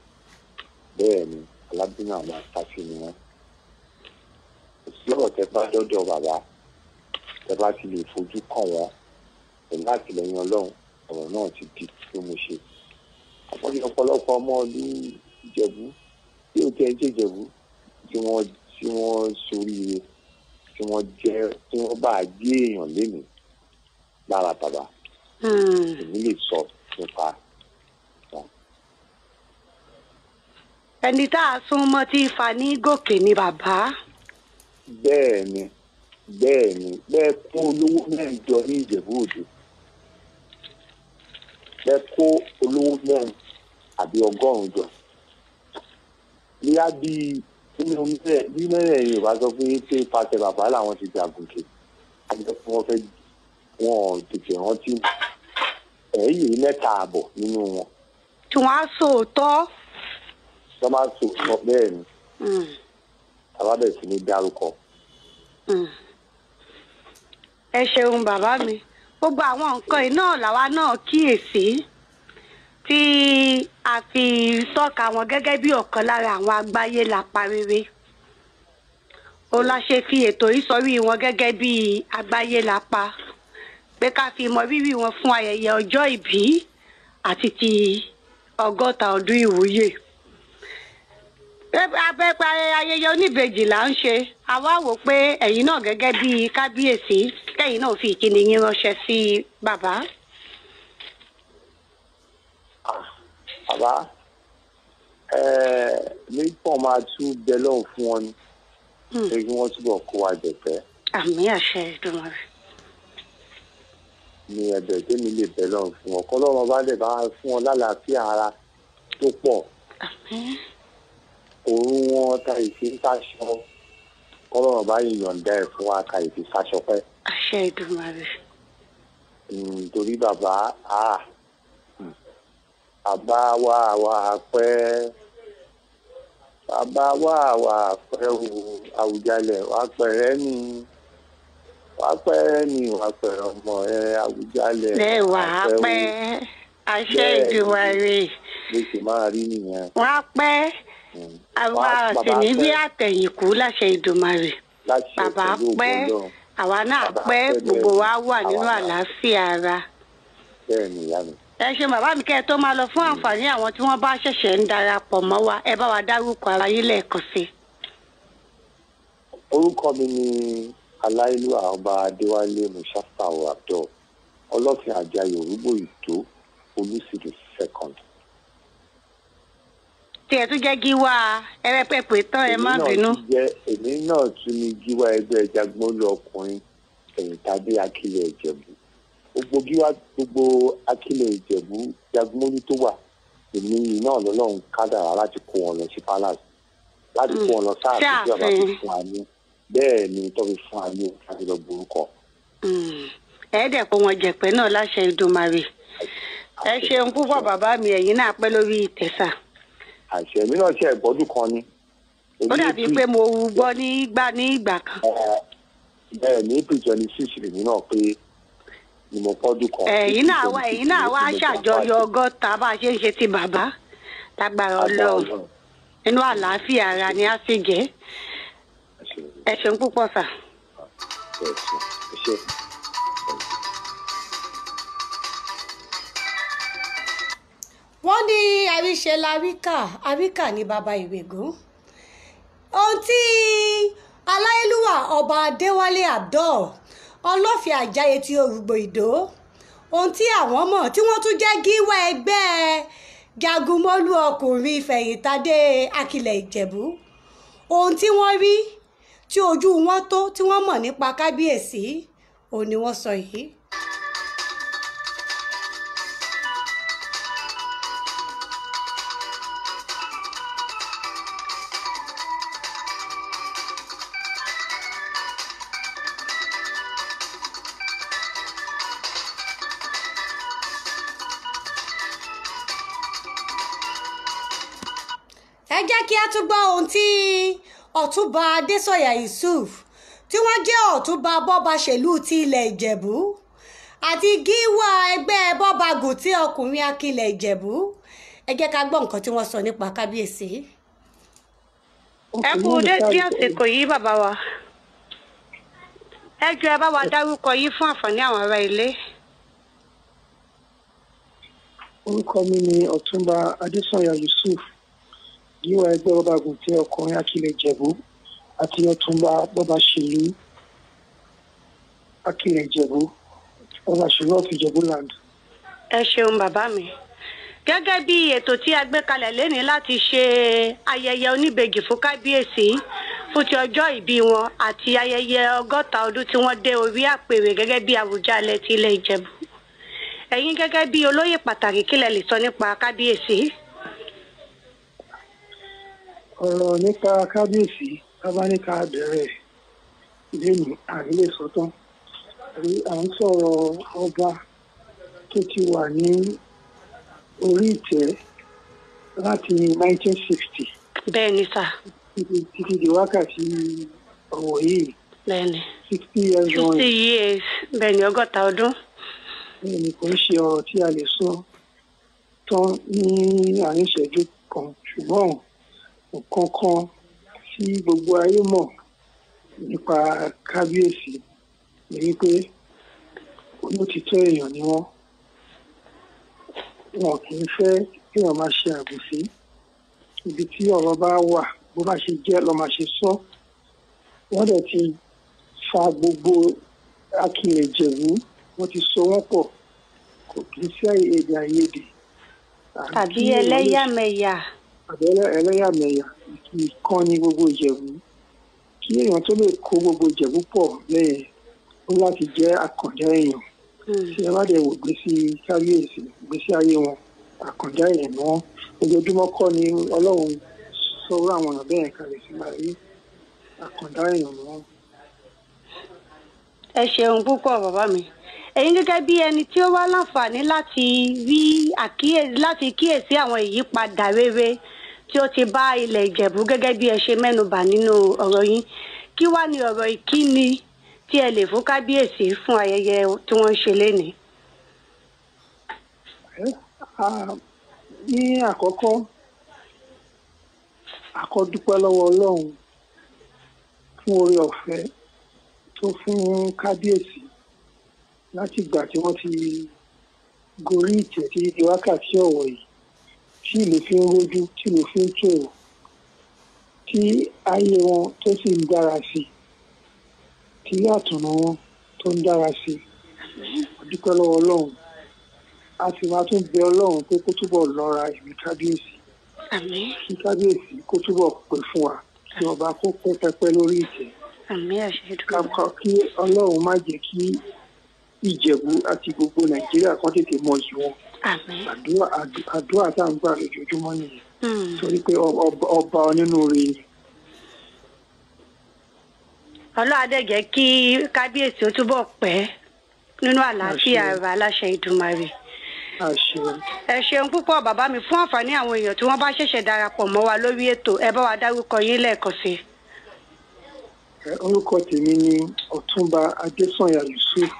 Bẹ́ẹ̀ ni alábínú àmà sátì ni wọ́n. Kò sí ọ̀rọ̀ tẹ́ bá dọ́dọ̀ bàbá tẹ́ bá ti lè fojú kàn wọ́n pẹ̀lú àtìlẹ́yìn Ọlọ́run ọ̀rọ̀ náà ti di bí mo ṣe. Àpọ́nlé ọ̀pọ̀lọpọ̀ ọmọ ọdún Ìjẹ̀bú tí ó tẹ́ jẹ́ Ìjẹ̀bú tí wọ́n ṣoríire tí wọ́n bá gbé èèyàn lénìí lára bàbá. Èmi lè sọ nípa wọn. Ẹni tá a sún mọ́ tí Ifá ní gòkè ni bàbá. Bẹ́ẹ̀ ni bẹ́ẹ̀ kó olówó mẹ́rin jọ ní Ìjẹ̀bú Òde. Bẹ́ẹ̀ kó olówó mẹ́rin àbí 100 jọ. Níyà bí mẹ́rin Yorùbá sọ fún yín pé pàṣẹ bàbá làwọn ti jàgùnkè. Àjọ fún wọn tètè rántí ẹ̀yìn 3.5 nínú wọn. Tí wọ́n á sòótọ́. Tí wọ́n máa sòótọ́ bẹ́ẹ̀ ni. Bàbá bẹ̀rẹ̀ sí ní dárúkọ. Ẹ ṣeun bàbá mi. Gbogbo àwọn nǹkan iná làwa náà kíyèsí tí a fi tọ́ka wọn gẹ́gẹ́ bí ọ̀kan lára àwọn àgbáyélapa rere. Ó la ṣe fi ètò ìsọ̀rí wọn gẹ́gẹ́ bí àgbáyélapa pé ká fi mọ rírì wọn fún ayẹyẹ ọjọ́ ìbí àti ti 100 ọdún ìwúyè. Abẹ́pẹ́ ayẹyẹ oníbejì là ń ṣe. A wá wò pé ẹ̀yin náà gẹ́gẹ́ bí kábíyèsí kẹ́yìn náà fi ìkíni yín ránṣẹ́ sí bàbá. Bàbá ní pọ̀ máa tún bẹ lọ́hùn fún wọn ni pé kí wọ́n túbọ̀ kó wa jẹ̀fẹ́. Àmín àṣẹ Èdùmàrè. Ní ẹ̀bẹ̀ tèmi lè bẹ lọ́hùn fún wọn kọ́ lọ́wọ́ bá lè bá fún wọn lálàáfíà ara tó pọ̀. Àmín. Òórùn wọn ta ìfi sáṣọ kọ́ lọ́wọ́ bá yọ̀ǹda ẹ̀ fún wa ka ìfi sáṣọ pẹ́. Àṣẹ Èdùmàrè. Torí bàbá bàbá wà pẹ́ bàbá wà pẹ́ o Àwùjalẹ wà pẹ̀rẹ́ ni wà pẹ̀rẹ́ ọmọ ẹ Àwùjalẹ. Bẹ́ẹ̀ wà pẹ́ àṣẹ Èdùmàrè. Bó ṣe máa rí nìyẹn. Wà pẹ́ àwa àṣìní bí àtẹ̀yìnkù láṣẹ Èdùmàrè. Bàbá pẹ́ àwa náà pẹ́ gbogbo wa wà nínú àlàáfíà ara. Bẹ́ẹ̀ ni ìyá mi. Ẹ ṣe bàbá mi kẹ́ ẹ tó máa lọ fún àǹfààní àwọn tí wọ́n bá ṣẹ̀ṣẹ̀ ń darapọ̀ mọ́ wa ẹ bá wa dárúkọ ara yín lẹ́ẹ̀kan sí. Orúkọ mi ni Aláyélúwà ọba Adéwálé Mùsáfàù Abdul Ọlọ́fin Àjàyè Òrúgbó Ìtó Olúsìdì 2nd. Tí ẹ tún jẹ́ gíwá ẹrẹ́pẹ̀pẹ̀ tán ẹ má bínú. Èmi náà tún ní gíwá ẹgbẹ́ Jagbóolú ọkùnrin Ẹ̀yìntádé Akílẹ̀ Ìjẹ̀bú. Gbogbo Akílẹ̀ Ìjẹ̀bú Jagbóolú tó wà èmi náà lọ́lọ́run kádàrá láti kó wọn lọ sí palace láti kó wọn lọ sáà tó jọba tó fún wa ní bẹ́ẹ̀ ni tó fi fún ayé láti lọ borúkọ. Ẹ̀ẹ́dẹ̀ kó wọn jẹ̀pẹ́ náà láṣẹ Ìdùmarè. Ẹ ṣeun púpọ̀ bàbá mi, ẹ̀yin náà pẹ́ lórí ìtẹ̀sà. Àṣẹ mi náà ṣe ìgbọ́dún kan ni. Ó dàbí pé mo gbọ́ ní ìgbà kan. Bẹ́ẹ̀ ní April 26 lèmi náà pé ni mo pọ́dún kan. Ẹ̀yin náà wá ṣàjọyọ̀ ọgọ́ta bá a ṣe ń ṣe ti bàbá lágbára Ọlọ́run. Inú àlàáfíà ara ni a sì jẹ́. Ẹ ṣeun púpọ̀ sà. Wọ́n ní àríṣe àríkà ní bàbá ìwégún. Ohun tí aláyélúwà ọba Adéwálé Abdul ọlọ́fin àjáyé tí Orúgbó Ìdó, ohun tí àwọn mọ̀ tí wọ́n tún jẹ́ gíwá ẹgbẹ́ jagunmọ́lú ọkùnrin ìfẹ̀yìntadé Akilẹ̀ Ìjẹ̀bú, ohun tí wọ́n rí tí ojú wọn tó tí wọ́n mọ̀ nípa kábíyèsí òun ni wọ́n sọ yìí. Ẹ jẹ́ kí a tún gbọ́ ohun tí ọ̀túnba Adésọ̀yà Yusuf tí wọ́n jẹ́ ọ̀túnba bọ́baṣèlú ti ilẹ̀ Ìjẹ̀bú àti gíwá ẹgbẹ́ bọ́bagùn tí ọkùnrin Akilẹ̀ Ìjẹ̀bú. Ẹ jẹ́ ká gbọ́ nǹkan tí wọ́n sọ nípa kábíyèsí. Ẹ kú dédé àsìkò yìí bàbá wa. Ẹ jọ̀ọ́ ẹ bá wa dárúkọ yìí fún àǹfààní àwọn ará ilé. Orúkọ mi ni ọ̀túnba Adésọ̀yà Yusuf, gíwá ẹgbẹ́ bọ́bagùn tí ọkùnrin Akilẹ̀ Ìjẹ̀bú àti ọ̀túnba bọ́baṣèlú Akilẹ̀ Ìjẹ̀bú, bọ́baṣèlú of Ìjẹ̀bú land. Ẹ ṣeun bàbá mi. Gẹ́gẹ́ bí ètò tí a gbé kalẹ̀ lénìí láti ṣe ayẹyẹ oníbejì fún kábíyèsí fún ti ọjọ́ ìbí wọn àti ayẹyẹ 60 ọdún tí wọ́n dé orí àpèrè gẹ́gẹ́ bí Àwùjalẹ ti ilẹ̀ Ìjẹ̀bú. Ẹ̀yin gẹ́gẹ́ bí olóyè pàtàkì kí lẹ lè sọ nípa kábíyèsí? Ọ̀rọ̀ nípa kábíyèsí bàbá ní ká bẹ̀rẹ̀ lẹ́nu àrílẹ̀ sọ́tán. À ń sọ̀rọ̀ ọba tó ti wà ní orí ìtẹ́ láti 1960. Bẹ́ẹ̀ ni sà. Títí di wákàtí ọ̀wọ̀ yìí. Bẹ́ẹ̀ ni. 60 years on. 60 years. Bẹ́ẹ̀ ni 60 ọdún. Bẹ́ẹ̀ ni kò ń ṣe ọ̀rọ̀ tí a lè sọ tán ní àárín ìṣẹ́jú kan, ṣùgbọ́n nǹkan kan tí gbogbo ayé mọ̀ nípa kábíyèsí ni wípé olótìtọ́ èèyàn ni wọ́n. Wọn kì í fẹ́ kí wọ́n máa ṣe àbòsí. Ibi tí ọ̀rọ̀ bá wà bó bá ṣe jẹ́ lọ́ máa ṣe sọ. Wọ́n dẹ̀ ti fa gbogbo Akilẹ̀ Ìjẹ̀bú, wọ́n ti so wọ́n pọ̀, kò kì í sí èdè àìyedè. Tàbí ẹlẹ́yàmẹ̀yà. Àbí ẹlẹ́yàmẹ̀yà ìkan ní gbogbo Ìjẹ̀bú. Kí èèyàn tó lè kó gbogbo Ìjẹ̀bú pọ̀ lẹ́yìn ó láti jẹ́ àkàndá èèyàn. Tí ẹ bá dẹ̀ wò gbésí kábíyèsí, gbésí ayé wọn, àkàndá èèyàn ni wọ́n. Ojoojúmọ́ kọ́ ni Ọlọ́run sọ̀rọ̀ àwọn ọ̀nà bẹ́ẹ̀ kalẹ̀ sí máa rí àkàndá èèyàn ni wọ́n. Ẹ ṣeun púpọ̀ bàbá mi. Ẹ̀yin gẹ́gẹ́ bí ẹni tí ó wá láǹfààní láti kíyèsí àwọn ìyípadà rere tí ó ti bá ilẹ̀ Ìjẹ̀bú gẹ́gẹ́ bí ẹ ṣe mẹ́nubà nínú ọ̀rọ̀ yín, kí wá ní ọ̀rọ̀ ìkíni tí ẹ lè fún kábíyèsí fún ayẹyẹ tí wọ́n ń ṣe lénìí? Ní àkọ́kọ́, dúpẹ́ lọ́wọ́ Ọlọ́run fún oore ọ̀fẹ́ tó fún kábíyèsí láti ìgbà tí wọ́n ti gorí ìtẹ́ tí di wákàtí ọ̀wọ̀ yìí, tí ìlú fi ń rójú, tí ìlú fi ń tòrò, tí ayé wọn tó sì ń dára sí i, tí àtùnú wọn tó ń dára sí i. Dúpẹ́ lọ́wọ́ Ọlọ́run. A sì máa tún bẹ Ọlọ́run pé kó túbọ̀ lọ́ra ẹ̀mí kábíyèsí. Àmín. Kí kábíyèsí kó túbọ̀ pẹ́ fún wa, kí ọba kó pẹ́ pẹ́pẹ́ lórí ìtẹ́. Àmín àṣẹ. Kí Ọlọ́run má jẹ́ kí Ìjẹ̀bú àti gbogbo Nàìjíríà kan tètè mọ yìí wọn. Àmín. Àdúrà tá à ń gbà lójoojúmọ́ nìyẹn. Torí pé ọba onínúure ni. Ọlọ́run á dẹ̀ jẹ́ kí kábíyèsí ó túbọ̀ pẹ́ nínú àlàáfíà ara aláṣẹ Ìdùmarè. Ẹ ṣeun púpọ̀ bàbá mi fún àǹfààní àwọn èèyàn tí wọ́n bá ṣẹ̀ṣẹ̀ darapọ̀ mọ́ wa lórí ètò ẹ bá wa dárúkọ yín lẹ́ẹ̀kan sí. Orúkọ tèmi ni Ọ̀túnba Adésànyà Yusuf,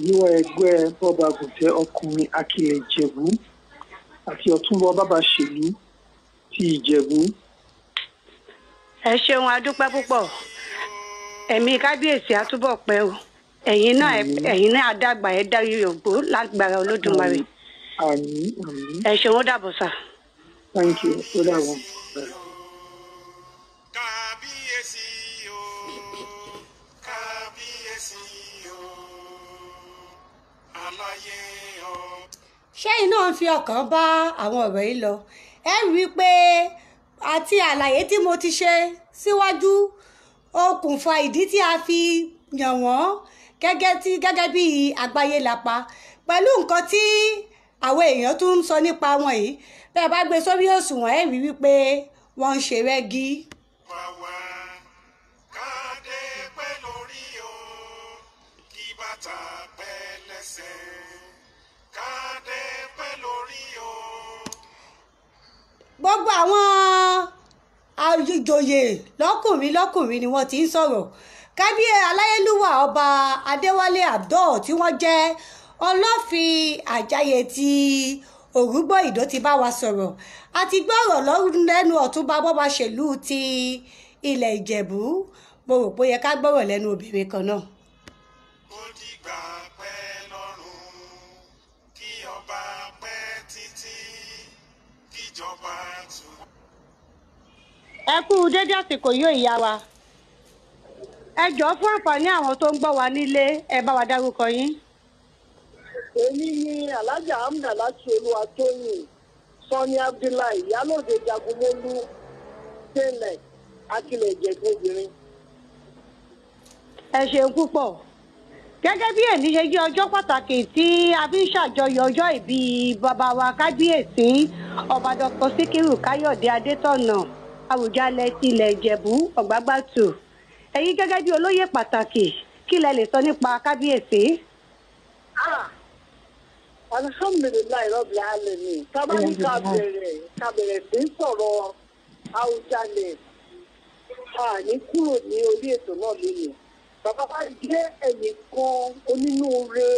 níwọ̀ ẹgbẹ́ bọ́ba gùntẹ́ ọkùnrin Akilẹ̀ Ìjẹ̀bú àti Ọ̀túnba Bàbáṣèlú ti Ìjẹ̀bú. Ẹ ṣeun adúpẹ́ púpọ̀. Ẹ̀mí kábíyèsí á túbọ̀ pẹ́ o. Ẹ̀yin náà àdàgbà ẹ dárí ògbó lágbára Olódùmarè. Àmín àmín. Ẹ ṣeun ó dàbọ̀ sà. Thank you. Ó dàbọ̀. Kábíyèsí o, kábíyèsí o, aláyé o. Ṣé iná ń fi ọkàn bá àwọn ọ̀rọ̀ yìí lọ? Ẹ rí i pé àti àlàyé tí mo ti ṣe síwájú okùnfà ìdí tí a fi yàn wọ́n gẹ́gẹ́ bí Àgbáyélapa pẹ̀lú nǹkan tí àwọn èèyàn tún ń sọ nípa wọn yìí bẹ́ẹ̀ bá gbé sórí òṣùwọ̀n ẹ̀ rí wípé wọ́n ń ṣe rẹ́gí. Wàwá kádé pẹ́ lórí o, kí bàtà pẹ́ lẹ́sẹ̀. Kádé pẹ́ lórí o. Gbogbo àwọn ìjòyè lọ́kùnrin ni wọ́n ti ń sọ̀rọ̀. Aláyélúwà ọba Adéwálé Abdul tí wọ́n jẹ́ Ọlọ́fin Àjáyè ti Òrúgbó Ìdó ti bá wa sọ̀rọ̀ àti gbọ́rọ̀ lẹ́nu Ọ̀túnba Bàbáṣèlú ti ilẹ̀ Ìjẹ̀bú. Mo rò pé ó yẹ ká gbọ́rọ̀ lẹ́nu obìnrin kan náà. Ó dìgbà pẹ́ lọ́rùn kí ọba pẹ́ títí kíjọba tù. Ẹ kú dédé àsìkò yóò ìyá wa. Ẹ jọ̀ọ́ fún àǹfààní àwọn tó ń gbọ́ wa nílé ẹ bá wa dárúkọ yín. Èmi ni Alájà Amúnà láti Olúwatóyìn Sọ́ni Abdullahi Ìyálòde Jagunmólú Tẹ́lẹ̀ Akilẹ̀ Ìjẹ̀bú obìnrin. Ẹ ṣeun púpọ̀. Gẹ́gẹ́ bí èní ṣe jẹ́ ọjọ́ pàtàkì tí a fi ń ṣàjọyọ̀ ọjọ́ ìbí bàbá wa kábíyèsí ọba Dr. SIKIRU Káyọ̀dé Adétọ̀nà Awùjalẹ ti ilẹ̀ Ìjẹ̀bú ọ̀gbágbátù. Ẹ̀yin gẹ́gẹ́ bí olóyè pàtàkì kí lẹ lè sọ nípa kábíyèsí? Alhamdulilayi Rabbil Alamin. Tábàní ká bẹ̀rẹ̀ sí ń sọ̀rọ̀ Awùjalẹ ní kúrò ní orí ètò náà lónìí. Bàbá wa jẹ́ ẹnìkan onínúure.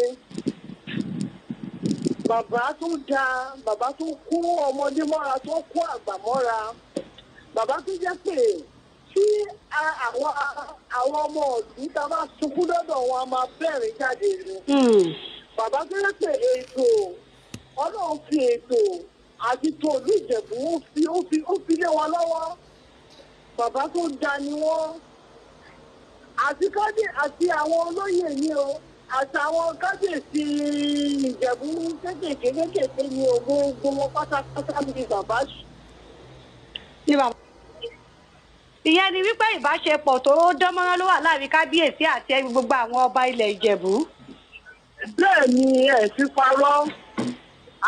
Bàbá tó dáa, bàbá tó kó ọmọdé mọ́ra, tó kó àgbà mọ́ra. Bàbá tó jẹ́ pé tí àwọn ọmọ ọ̀dún tá a bá sunkún lọ́dọ̀ wọn a máa bẹ̀rẹ̀ jáde ni. Bàbá tó jẹ́ pé ètò Ọlọ́run fi ètò àti tòlú Ìjẹ̀bú ó fi lé wọn lọ́wọ́. Bàbá tó dáa ni wọ́n. Àti àwọn olóyè ni o àtàwọn kábíyèsí Ìjẹ̀bú kéékèèké ni o gbogbo wọn pátápátá ní bàbá. Ìyẹn ni wípé ìbáṣepọ̀ tó dánmọ́rán ló wà láàrin kábíyèsí àti gbogbo àwọn ọba ilẹ̀ Ìjẹ̀bú. Bẹ́ẹ̀ ni ẹ̀ fi parọ́.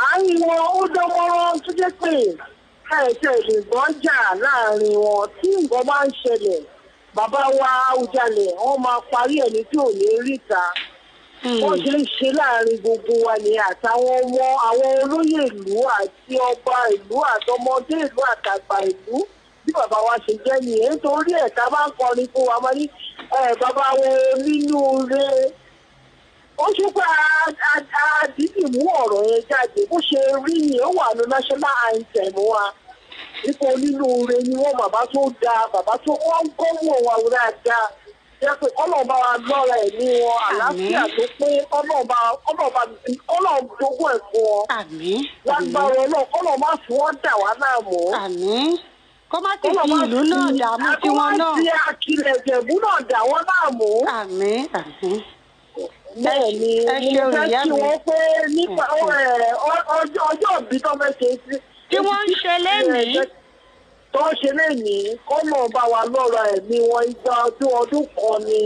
Àárín wọn ó dánmọ́rán tó jẹ́ pé ẹ̀ẹ́dẹ̀ lè gbọ́n jà láàrin wọn tí nǹkan bá ń ṣẹlẹ̀. Bàbá wa Awùjalẹ wọ́n máa parí ẹni tí ò ní ríta. Wọ́n ṣe ń ṣe láàrin gbogbo wa ní àtàwọn ọmọ àwọn olóyè ìlú àti ọba ìlú àtọmọdé ìlú àtàgbà ìlú bí bàbá wa ṣe jẹ́ nìyẹn nítorí ẹ̀ka bá ń kọrin fún wa máa ní bàbá wọn nínú rẹ̀. Ó ṣe pé àdídì mú ọ̀rọ̀ yẹn jáde bó ṣe rí ni ó wà ní national anthem wa. Ipò nínú rẹ̀ ni wọ́n bàbá tó dáa bàbá tó wọ́n ń kọ́ wọ̀ wá wúrà dáa. Jẹ́ pé ọlọ́ọ̀bá wa lọ́ra ẹ̀mí wọn àlàáfíà tó pé ọlọ́ọ̀bá jogún ẹ̀ fún wọn. Lágbára ọlọ́ọ̀bá fi wọ́n dà wá láàmú. Kó má ti fi ìlú náà dààmú tiwọn náà. Kó má ti Akilẹ̀ Ìjẹ̀bú náà dà wọ́n láàmú. Bẹ́ẹ̀ ni mo fẹ́ kí wọ́n pé nípa ọjọ́ ìbí tó fẹ́ ṣe sí. Tí wọ́n ń ṣe lénìí. Tó ń ṣe lénìí kọ́nà bá wa lọ́ra ẹ̀mí wọn igba ọdún kan ni.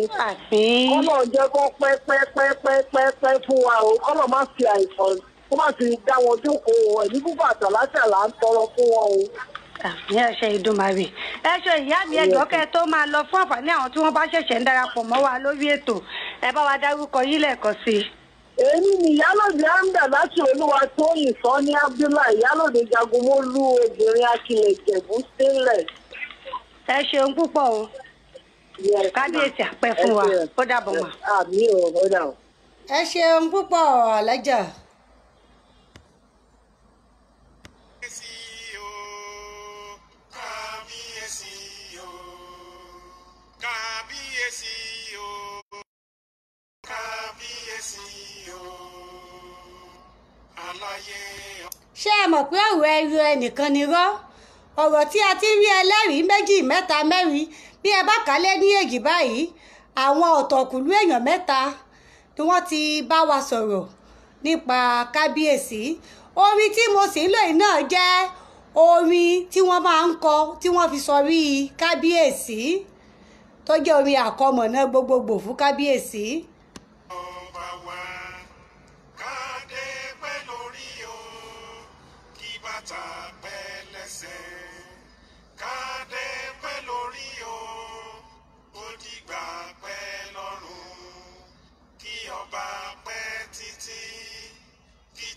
Kọ́nà jẹ́ kó pẹ́ fún wa o. Kọ́nà má fi àìsàn kó má fi dá wọn jókòó ẹ̀mí púpọ̀ àtàlátà là ń tọrọ fún wọn o. ẹ ṣe ìdùnmàrè ẹ ṣe ìyá mi ẹjọ́ kẹ́ tó máa lọ fún àǹfààní àwọn tí wọ́n bá ṣẹ̀ṣẹ̀ ń darapọ̀ mọ́ wa lórí ètò ẹ bá wa dárúkọ yín lẹ́ẹ̀kan sí i. èmi ni ìyálòdì amda láti olúwa tóyìn sọ ní abdullahi ìyálòdì jagunmólú obìnrin akilẹ̀ ìjẹ̀bú stainless. ẹ ṣeun púpọ̀ o kábíyèsí àpẹ́ fún wa ó dàbọ̀ mà. àmì ò ó dà o. ẹ ṣeun púpọ̀ alájà. ṣé ẹ mọ̀ pé ọ̀rọ̀ ẹrù ẹnìkan ni rọ́ ọ̀rọ̀ tí a ti rí ẹlẹ́rìí méjì mẹ́ta mẹ́rin bí ẹ bá kà lé ní èjì báyìí àwọn ọ̀tọ̀kùlú èèyàn mẹ́ta ni wọ́n ti bá wa sọ̀rọ̀ nípa kábíyèsí. Orin tí mo sì ń lò yìí náà jẹ́ orin tí wọ́n máa ń kọ tí wọ́n fi sọrí kábíyèsí tó jẹ́ orin àkọmọ̀nà gbogbogbò fún kábíyèsí.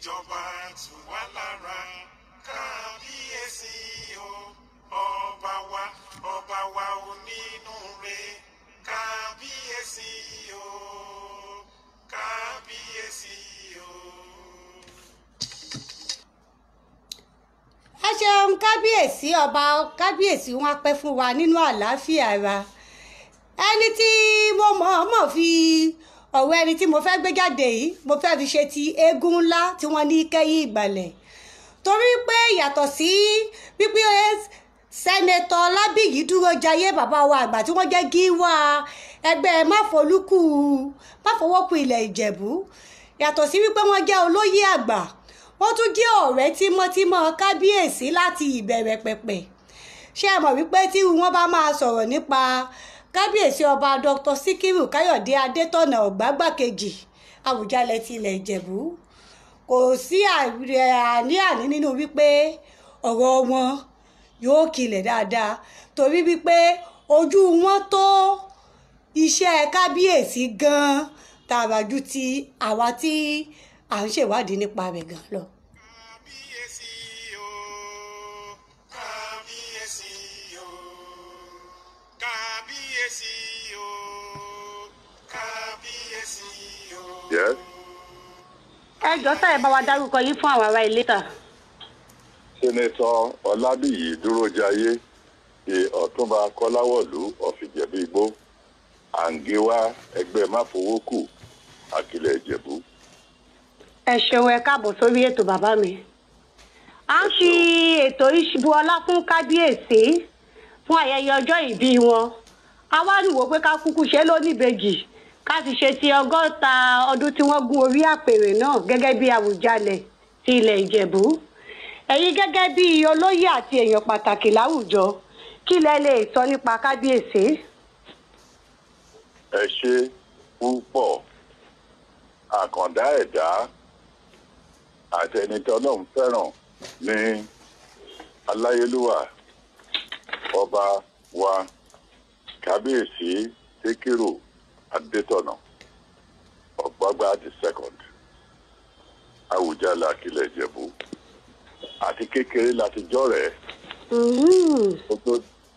Ìjọba tù wá lára kábíyèsí o ọba wa onínúure kábíyèsí o kábíyèsí o. ẹ ṣeun kábíyèsí ọba kábíyèsí wọn pẹ́ fún wa nínú àlàáfíà ara ẹni tí mo mọ̀ fi ọ̀rọ̀ ẹni tí mo fẹ́ gbé jáde yìí mo fẹ́ fi ṣe ti eégún ńlá tí wọ́n ní kẹ́yìn ìgbàlẹ̀ torí pé yàtọ̀ sí pípé sẹ́nẹtọ̀ Lábíyì dúró jayé bàbá wa àgbà tí wọ́n jẹ́ gíwá ẹgbẹ́ máfọwọ́kù ilẹ̀ Ìjẹ̀bú yàtọ̀ sí wípé wọ́n jẹ́ olóyè àgbà wọ́n tún jẹ́ ọ̀rẹ́ tímọ́tímọ́ kábíyèsí láti ìbẹ̀rẹ̀ pẹ̀pẹ̀ ṣé ẹ mọ̀ wípé tí wọ́n bá máa sọ̀rọ̀ nípa kábíyèsí ọba Dr. SIKIRU Káyọ̀dé Adétọ̀nà ọ̀gbágbà kejì Awùjalẹ ti ilẹ̀ Ìjẹ̀bú kò sí àní-àní nínú wípé ọ̀rọ̀ wọn yóò kilẹ̀ dáadáa torí wípé ojú wọn tó iṣẹ́ kábíyèsí gan-an tààrà ju ti àwa tí à ń ṣèwádìí nípa rẹ̀ gan lọ. Yes. ẹ jọ̀ọ́ sá ẹ bá wa dárúkọ yín fún àwọn ará ilé tà. Sẹ́nẹ́tọ̀ Ọlábíyì Dúrójayé ti Ọ̀túnba Kọ́láwọ̀lú ọ̀fìjẹ̀bú Igbó àǹgéwá ẹgbẹ́ máfowókù àkìlẹ̀ Ìjẹ̀bú. ẹ ṣeun ẹ káàbọ̀ sórí ètò bàbá mi. a ń fi ètò ìṣubú ọlá fún kábíyèsí fún ayẹyẹ ọjọ́ ìbí wọn a wá rí wò pé ká kúkú ṣe lóníbejì ká sì ṣe ti 100 ọdún tí wọ́n gún orí àpèrè náà gẹ́gẹ́ bí Àwùjalẹ ti ilẹ̀ Ìjẹ̀bú. ẹ̀yin gẹ́gẹ́ bí olóyè àti èèyàn pàtàkì láwùjọ kí lẹ lè sọ nípa kábíyèsí. Ẹ ṣe púpọ̀ àkàndá ẹ̀dá àtẹnitọ́ náà ń fẹ́ràn ní aláyélúwà ọba wa kábíyèsí SIKIRU Adétọ̀nà ọ̀gbágbá the second Awùjalẹ àkìlẹ̀ Ìjẹ̀bú àti kékeré láti jọ̀rẹ́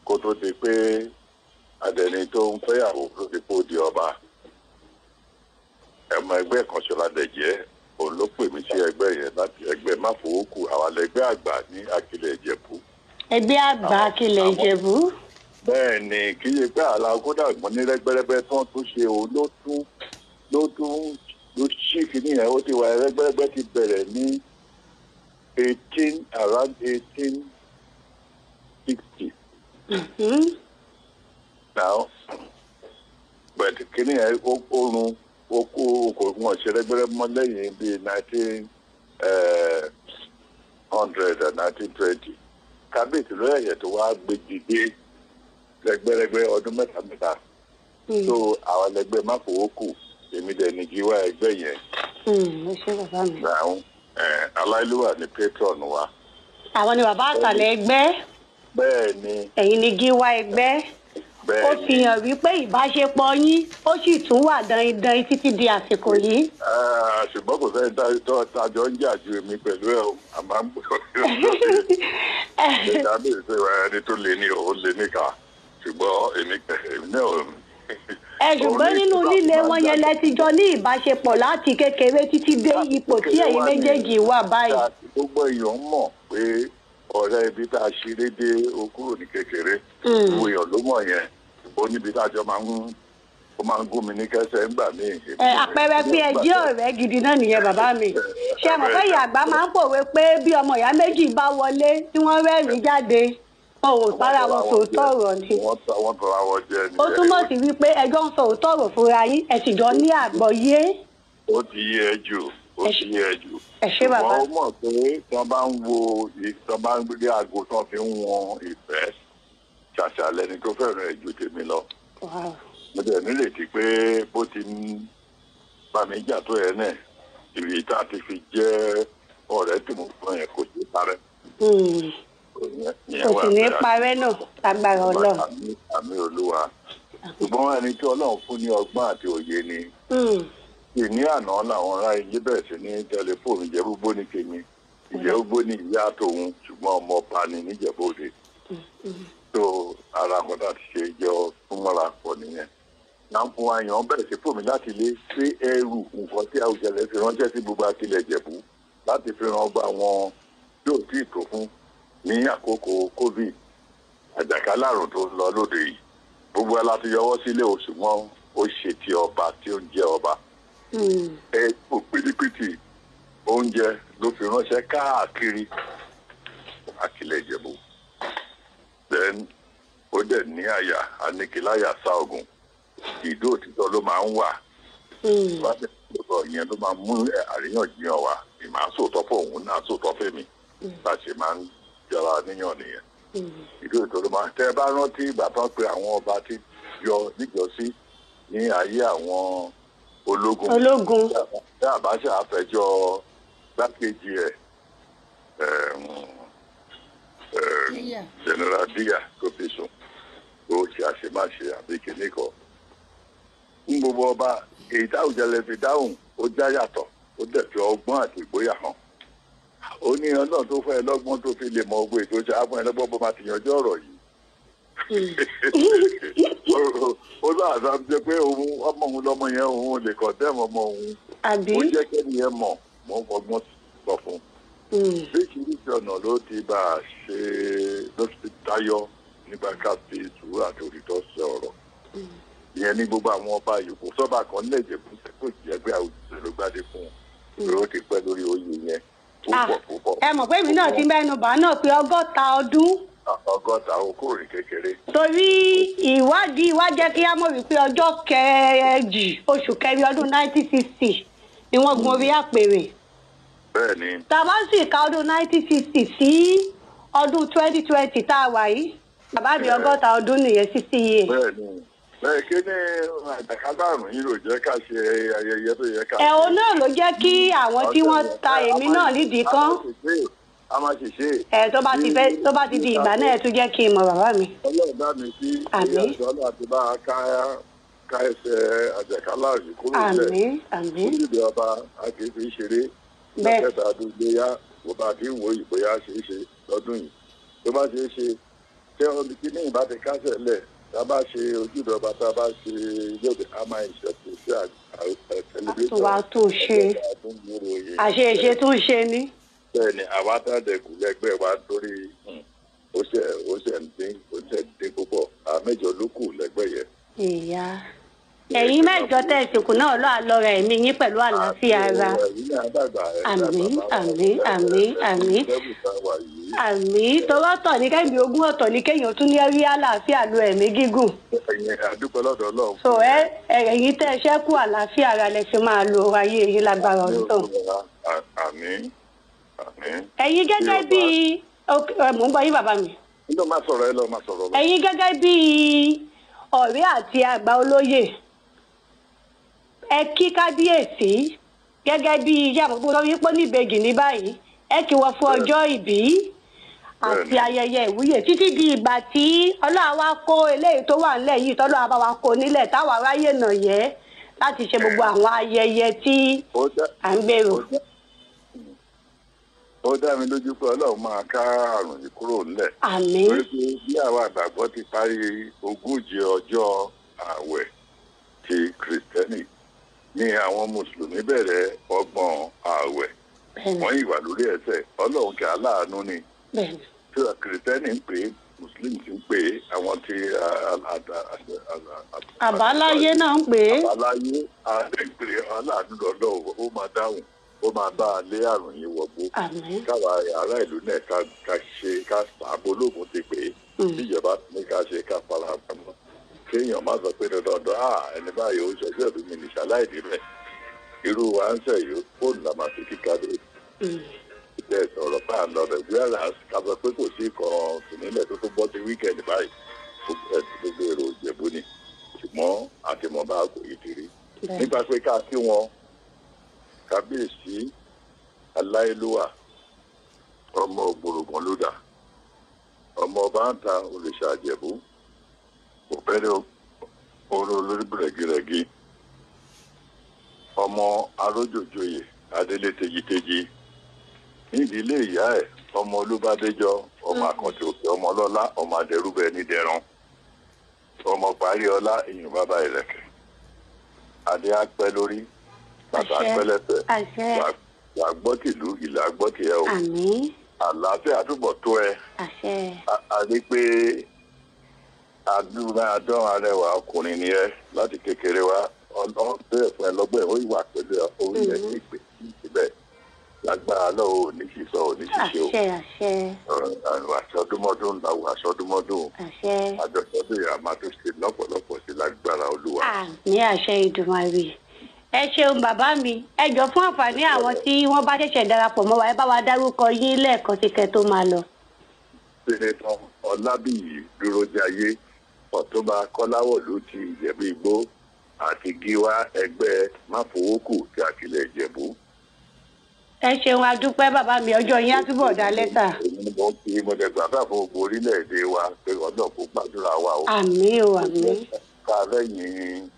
kó tó di pé adẹni tó ń fẹ́yàwó ló ti kó di ọba ẹ̀mọ ẹgbẹ́ kan ṣọlá dẹ̀jẹ́ òun ló pè mí sí ẹgbẹ́ yẹn láti ẹgbẹ́ máfowókù àwọn ẹgbẹ́ àgbà ní àkìlẹ̀ Ìjẹ̀bú. ẹgbẹ́ àgbà àkìlẹ̀ Ìjẹ̀bú. bẹ́ẹ̀ ni kì í ṣe pé àlàkódà gbọ́n ní rẹ́gbẹ́rẹ́gbẹ́ tán tó ṣe òun ló ṣí kìíní yẹn ó ti wà rẹ́gbẹ́rẹ́gbẹ́ ti bẹ̀rẹ̀ ní around 1860. Now, but kìíní yẹn ó run ó kó wọn ṣe rẹ́gbẹ́rẹ́ mọ́ lẹ́yìn bíi 1900 and 1920 kábíyèsí lóyè tó wá gbé dìde rẹ́gbẹ́rẹ́gbẹ́ ọdún mẹ́ta so àwọn ẹgbẹ́ máfowókù èmi dẹ̀ ní jíwá ẹgbẹ́ yẹn. ẹ ṣe bàbá mi. aláìlúwà ni patron wa. àwọn ni bàbá àtàlẹ̀ ẹgbẹ́. bẹ́ẹ̀ ni. ẹ̀yin ni gíwá ẹgbẹ́. ó fi hàn wípé ìbáṣepọ̀ yín ó sì tún wà dandan títí di àsìkò yìí. ṣùgbọ́n kò sẹ́ni tájọ ń jà ju èmi pẹ̀lú ẹ̀ o àmọ́ ń bọ̀ ẹ̀dá mi ṣe ẹni tó lé ní òun lé níkà ṣùgbọ́n èmi náà. ṣùgbọ́n nínú líle wọn yẹn lẹ ti jọ ní ìbáṣepọ̀ láti kékeré títí dé ipò tí ẹ̀yin méjèèjì wà báyìí. gbogbo èèyàn mọ̀ pé ọ̀rẹ́ ibi tá a ṣeré dé o kúrò ní kékeré gbogbo èèyàn ló mọ̀ yẹn ó níbi tá a jọ máa ń gún mi ní kẹsẹ̀ ńgbà míì. àpẹẹrẹ pé ẹ jẹ́ ọ̀rẹ́ gidi náà nìyẹn bàbá mi. ṣé mọ̀ pé ìyá àgbà máa ń pòwe pé bí ọmọ ìyá méjì bá wọlé tí wọ́n rẹ́rìn-ín jáde wọn ò bára wọn sòótọ́ ọ̀rọ̀ ni. wọ́n tọ́ra wọn jẹ ni. ó túmọ̀ sí wípé ẹjọ́ ń sọ òótọ́ ọ̀rọ̀ fúnra yín ẹ sì jọ ní àgbọ́yé. ó ti yé ẹ jù ó ti yé ẹ jù. ẹ ṣé bàbá. wọ́n mọ̀ pé tí wọ́n bá ń wo tí wọ́n bá ń gbé aago tí wọ́n fi ń wọn ìfẹ́ ṣàṣà lẹni tó fẹ́ràn ẹ̀ ju tèmi lọ. mo dẹ̀ nírètí pé bó ti ń bá mi jà tó yẹn náà ìrì tá a ti fi jẹ́ ọ̀rẹ́ tí mo fún yẹn kò sí parẹ́. kò sì ní parẹ́ náà lágbára Ọlọ́run. àmì Olúwa ṣùgbọ́n ẹni tí Ọlọ́run fún ní ọgbọ́n àti òye ni. ìní àná làwọn ará ilé bẹ̀rẹ̀ sí ní tẹlifóònù ìjẹ́búgbó ní tèmi ìjẹ́búgbó ní ìyá tòun ṣùgbọ́n ọmọ ọba ni níjẹ̀bọ́dé. tó ara kan láti ṣe jọ fúnmọ́ra pọ̀ nìyẹn. láǹfọ̀n àyàn bẹ̀rẹ̀ sí fòmí láti lé sí ẹrù nǹkan tí Àwùjalẹ fi ránṣẹ́ sí gbogbo akílẹ̀ Ìjẹ̀bú láti fi ran ọba wọn yóò tí ì tó fún ní àkókò COVID àjàkálẹ̀ àrùn tó lọ lóde yìí gbogbo ẹ láti yọwọ́ sílé oṣù mọ́ ó ṣe ti ọba tí ó ń jẹ́ ọba. ẹ kò pírípìtì oúnjẹ ló fi ránṣẹ́ káàkiri akílẹ̀ Ìjẹ̀bú. then ó dẹ̀ ní àyà aníkìláyà sáògùn ìdó òtítọ́ ló máa ń wà. láti ọ̀rọ̀ yẹn ló máa mú àríyànjiyàn wá ìmọ̀ àsòótọ́ fún òun náà àsòótọ́ fẹ́mi bá ṣe máa ń jọra níyàn nìyẹn. ìdó òtítọ́ ló máa tẹ́ ẹ bá rántí ìgbà tán pé àwọn ọba ti yọ níjọ́sí ní ayé àwọn ológun tí Àbáṣà àfẹjọ́ gbákejì ẹ̀ general Díyà tó fi sùn ó ṣe àṣemáṣe àbí kìíní kan. ń gbogbo ọba èyí tí Àwùjalẹ fi dáhùn ó já yàtọ̀ ó dẹ̀ fi ọgbọ́n àti ìgboyà hàn. ó ní ọlọ́run tó fún ẹ lọ́gbọ́n tó fi lè mọ ogun ètò ìṣe àfún ẹ lọ́gbọ́n bó máa ti yanjú ọ̀rọ̀ yìí. ó láàdá jẹ pé ọmọ òun lọmọ yẹn òun lè kọ̀ dẹ́mọ̀ ọmọ òun. ó jẹ́ kẹ́ni yẹn mọ̀ mọ́ ọgbọ́n sọ fún. oríṣiríṣi ọ̀nà ló ti bá a ṣe ló ti tayọ nígbà ká fi sùúrù àti òtítọ́ ṣe ọ̀rọ̀. ìyẹn ní gbogbo àwọn ọba yòókù sọ́ba kan lè jẹ́ fún kò jẹ́ pé Àwùjalẹ ló gbádé fún un ló ti pẹ́ lórí oyè yẹn púpọ̀. ẹ mọ̀ pé èmi náà ti mẹ́nu bà náà pé 100 ọdún. 100 okòrè kékeré. torí ìwádìí wá jẹ́ kí á mọ̀ wípé ọjọ́ kẹjì oṣù kẹrin ọdún 1960 ni wọ́n gun orí àpèrè. bẹ́ẹ̀ni. tàbá sì ka ọdún 1960 sí ọdún 2020 tá a wà yìí bàbá mi 100 ọdún nìyẹn 60 years. bẹ́ẹ̀ni bẹ́ẹ̀ kí ni àjàkálẹ̀ àrùn yìí ló jẹ́ ká ṣe ayẹyẹ tó yẹ ká ṣe. ẹ̀hún náà ló jẹ́ kí àwọn tí wọ́n ta èmi náà nídìí kan. a máa ṣèṣe. tó bá ti di ìgbà náà ẹ tún jẹ́ kí n mọ̀ bàbá mi. Ọlọ́run bá mi sí ìyá ìjọba àti bá a ká ẹsẹ̀ àjàkálẹ̀ àrùn kúrò jẹ́. olùdíje ọba akéwì ṣeré lọ́kẹ́ta àdúgbòyà bó bá ti ń wo ìgbóyà ṣeé ṣe lọ́dún yìí tó bá ṣeé ṣe tẹ́ ọ́n kí ní ìbá ti kásẹ̀ lẹ̀ tá a bá ṣe ojúde ọba tá a bá ṣe lóde a máa ń ṣètò sí tẹlifíṣàn. àtúwà tó ṣe àṣeṣe tó ṣe ní. bẹ́ẹ̀ni àwa tàdẹkù lẹ́gbẹ́ wa torí ó ṣe ń dín púpọ̀ àmẹ́jọ ló kù lẹ́gbẹ́ yẹn. ìyá ẹ̀yin mẹ́jọ tẹ̀sìnkù náà lọ́ àlọ́ra ẹ̀mí yín pẹ̀lú àlàáfíà ara. àmín àmín àmín àmín àmín tọwọ́tọ̀ ní kẹ́mi ogún ọ̀tọ̀ ní kéèyàn tún ní rí àlàáfíà lo ẹ̀mí gígùn. àdúpẹ́ lọ́dọ̀ Ọlọ́run. so ẹ̀yin tẹ́ ẹ ṣẹ́kù àlàáfíà ara lẹ fi máa lo ayé yín lágbára ọdún. àmín àmín. ẹ̀yin gẹ́gẹ́ bíi mò ń gbọ́ yín bàbá mi. nígbà máa sọ̀rọ̀ ẹ lọ máa sọ̀rọ̀ lọ. ẹ̀yin gẹ́gẹ́ bíi ọ̀rẹ́ àti àgbà olóyè ẹ kí kábíyèsí gẹ́gẹ́ bí iṣẹ́ àmọ́gbó tó yípo níbejì ní báyìí ẹ kí wọ́n fún ọjọ́ ìbí àti ayẹyẹ ìwúyè títí di ìgbà tí Ọlọ́run wá kó eléyìí tó wà nílẹ̀ yìí tọ́lọ́run bá wa kó nílẹ̀ táwa ráyè nà yẹ láti ṣe gbogbo àwọn ayẹyẹ tí à ń gbèrò. Ó dá mi lójú pé Ọlọ́run máa ká àrùn yìí kúrò nílẹ̀. Àmín. Torí pé bí àwọn àgbàgbọ́ ti parí 40 ọjọ́ ààwẹ̀ ti Kìrìsìtẹ́nì ní àwọn Mùsùlùmí bẹ̀rẹ̀ 30 ààwẹ̀. Wọ́n yìí wà lórí ẹsẹ̀. Ọlọ́run kì í aláàánú ni. Tí Kìrìsìtẹ́nì ń pè é, Mùsùlùmí ti ń pè é, àwọn ti àbáláyé náà ń pè é. Àbáláyé àdéǹpè aláàánú lọ́lọ́run ó máa dáhùn. Ó máa bá a lé àrùn yìí wọgbó. Káwa ará ìlú náà ká sàbò lóògùn ti pè é. Ìjọba ní ká ṣe ká fara pamọ́. Kéèyàn má sọ pé dandan ẹni báyìí ó ṣọjọ́ ìbí mi ní ṣaláìdí rẹ̀. Irú wa ń sẹ̀ yìí fóònù la máa fi kíkà dé. Ìbẹ̀ sọ̀rọ̀ bá a lọ rẹ̀ wíwá ká sọ pé kò sí kan sínílẹ̀ tó tó bọ́ sí wíkẹ̀ndì báyìí. Gbogbo èrò Ìjẹ̀bú ni. Ṣùgbọ́n àtìmọ́ bá kò yí ti rí. Nípa pé ká kí wọn Kábíyèsí Aláyélúwà ọmọ ògbòrògùn lódà ọmọ ọba ń ta òrìṣà Ìjẹ̀bú òpẹ́rẹ́ oró olórí gbẹ̀rẹ̀gẹ̀rẹ̀gì ọmọ arójòjòyè adélé tejiteji nídìílé ìyá ẹ̀ ọmọ olúbádéjọ ọmọ àkàntì òkè ọmọ ọlọ́lá ọmọ adẹrúbẹ nídẹ̀rán ọmọ paríọlá ìyún bàbá ìrẹ̀kẹ̀ adé apẹ́ lórí bàtà pẹlẹsẹ wà gbọ́ tìlú ìlà gbọ́ tìẹ o àlàáfíà túbọ̀ tó ẹ a rí pé àdúrà àdán arẹwà ọkùnrin ni ẹ láti kékeré wa ọlọ́run bẹ́ẹ̀ fún ẹ lọ́gbọ́n ẹ̀ ó ìwà pẹ̀lú orílẹ̀ ní ìpè síbẹ̀ lágbára lọ́wọ́ ò ní sísọ ò ní ṣiṣẹ́ o àṣọdúnmọ́dún làwọn àṣọdúnmọ́dún àjọṣọdún yà máa tó ṣe lọ́pọ̀lọpọ̀ sí lágbára Olúwa. Ní àṣẹ Ìdùmarè. Ẹ ṣeun bàbá mi, ẹ jọ fún àǹfààní àwọn tí wọ́n bá ṣẹ̀ṣẹ̀ darapọ̀ mọ́ wa, ẹ bá wa dárúkọ yín lẹ́ẹ̀kan sí kẹ́ tó máa lọ. Sẹ́nẹ̀tọ̀ Ọlábíyì Dúrójayé Ọ̀túnba Kọ́láwọ̀lú ti Ìjẹ̀bú Igbó àti Gíwá ẹgbẹ́ Máfowókù ti Àkìlẹ̀ Ìjẹ̀bú. Ẹ ṣeun adúpẹ́ bàbá mi, ọjọ́ yín á túbọ̀ dá lẹ́tà. Mo dẹ̀ gbàgbà fún gbogbo orílẹ̀-èdè wa pé Ọlọ́run kó gbàdúrà wa o. Àmín o, àmín. Ká lẹ́yìn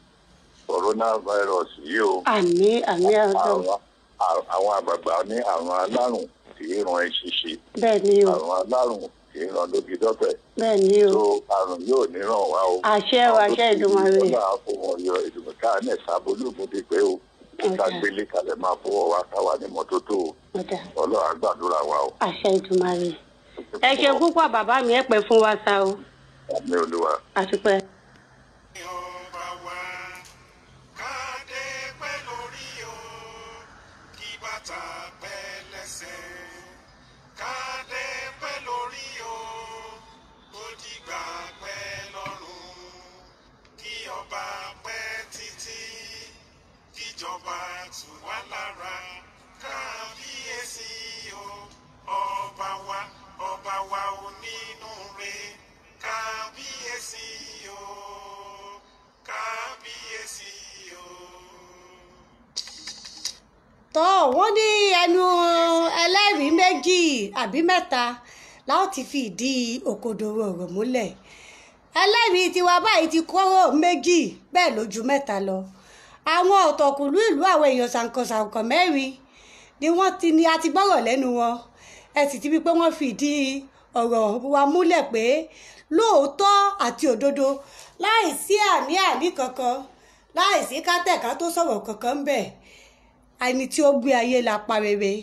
coronavirus yìí o. Àmín ọdún. Àwọn àgbààgbà ní àrùn alárùn kì í ran eṣinṣin. Bẹ́ẹ̀ ni o. Àrùn alárùn kì í ran dókítọ́pẹ̀. Bẹ́ẹ̀ ni o. So àrùn yóò ní ràn wá o. Àṣẹ o, àṣẹ Ìdùmarè. Ọlọ́run á fún wọn yọ ìdùnnú ká ní ẹ̀sàbó lóògùn ti pé o. Ká gbélé kalẹ̀ máa fọwọ́ wa káwa ní mọ́tótó o. Ọlọ́run á gbàdúrà wa o. Àṣẹ Ìdùmarè. Ẹ ṣe púpọ̀ bàbá mi, ẹ pẹ́ fún wa sá o. Àmín Olúwa. Àtúpẹ́. Ìjọba tù wá lára kábíyèsí o ọba wa onínúure kábíyèsí o kábíyèsí o. Tó wọ́n ní ẹnu ẹlẹ́rìí méjì àbí mẹ́ta láti fi ìdí òkodoro ọ̀rọ̀ múlẹ̀. Ẹlẹ́rìí tiwa báyìí ti kọ́rọ̀ méjì bẹ́ẹ̀ lójú mẹ́ta lọ. Àwọn ọ̀tọ̀kùlú ìlú àwọn èèyàn ṣàǹkànṣàǹkàn mẹ́rin ni wọ́n ti ní a ti gbọ́rọ̀ lẹ́nu wọn. Ẹ sì ti rí pé wọ́n fi ìdí ọ̀rọ̀ wa múlẹ̀ pé lóòótọ́ àti òdodo láìsí àní kankan láìsí kátẹ̀ká tó sọ̀rọ̀ kankan ń bẹ̀. Ẹni tí ó gbé ayé lápá rere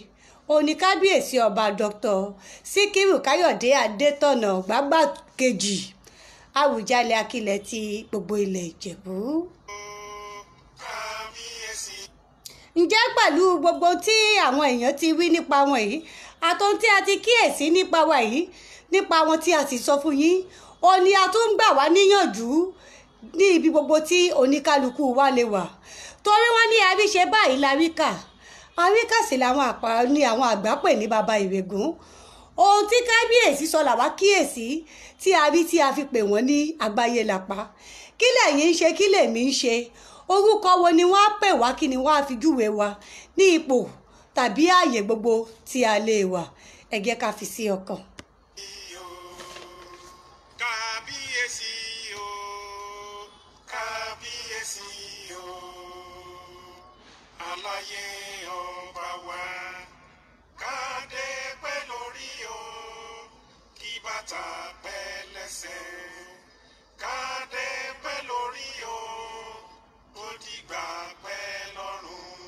òní kábíyèsí ọba Dr. SIKIRU Káyọ̀dé Adétọ̀nà gbágbákejì Awùjalẹ Akilẹ̀ ti gbogbo ilẹ̀ Ìjẹ̀bú. Ǹjẹ́ pẹ̀lú gbogbo tí àwọn èèyàn ti wí nípa wọn yìí àtọ́n tí a ti kíyèsí nípa wa yìí nípa wọn tí a sì sọ fún yín ó ní a tún ń gbà wá níyànjú ní ibi gbogbo tí oníkálukú wa lè wà torí wọ́n ní àríṣe báyìí láríkà àríkà sì làwọn àgbà pè ní baba ìrègùn ohun tí kábíyèsí sọ làwa kíyèsí tí a rí tí a fi pè wọ́n ní Àgbáyélapa kí lẹ̀yin ń ṣe kí lèmi ń ṣe orúkọ wo ni wọ́n á pè wá kí ni wọ́n á fi júwe wa ní ipò tàbí ààyè gbogbo tí a lè wà ẹ jẹ́ ká fi sí ọkàn. ọba wa. Kádé pẹ́ lórí o, kí bàtà pẹ́ lẹ́sẹ̀. Kádé pẹ́ lórí o, ó dìgbà pẹ́ lọ́rùn.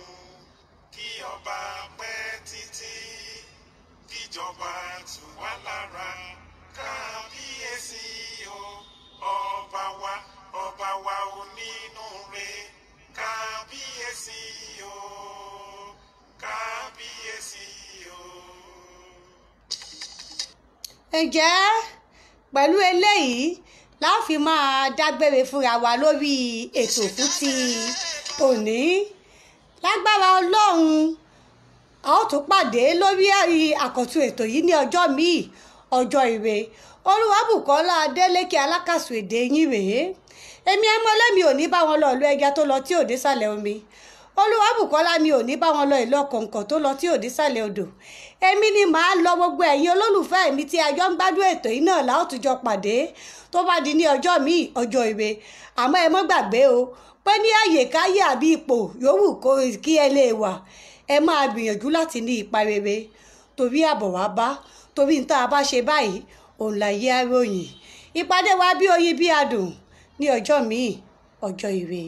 Kí ọba pẹ́ títí, kíjọba tù wá lára. Kábíyèsí o, ọba wa onínúure. Kábíyèsí o, kábíyèsí o. ǹjẹ́ pẹ̀lú eléyìí la fi máa dágbére fúnra wa lórí ètò fún ti òní lágbára Ọlọ́run. A ó tún pàdé lórí àkọ́tún ètò yìí ní ọjọ́ míì, ọjọ́ ire. Olúwabùkọ́lá Adélékè alákàsù èdè yín rèé. Èmi ẹmọlẹ́mi ò ní bá wọn lọ ìlú ẹja tó lọ tí ò dé sàlẹ̀ omi. Olúwabùkọ́lá mi ò ní bá wọn lọ ìlú ọkọ̀ǹkọ̀ tó lọ tí ò dé sàlẹ̀ odò. Èmi ni màá lọ, gbogbo ẹ̀yin olólùfẹ́ mi tí a jọ ń gbádùn ètò yìí náà la ó tún jọ pàdé tó bá di ní ọjọ́ míì, ọjọ́ ire. Àmọ́ ẹ mọ́ gbàgbé o pé ní àyè káyé àbí ipò yòówù kí ẹ lè wà, ẹ máa gbìyànjú láti ní ipa rere torí àbọ̀ wá bá, torí ní tá a bá ṣe báyìí òun là yẹ àròyìn. Ìpàdé wa bí oyin bí adùn ní ọjọ́ míì, ọjọ́ ire.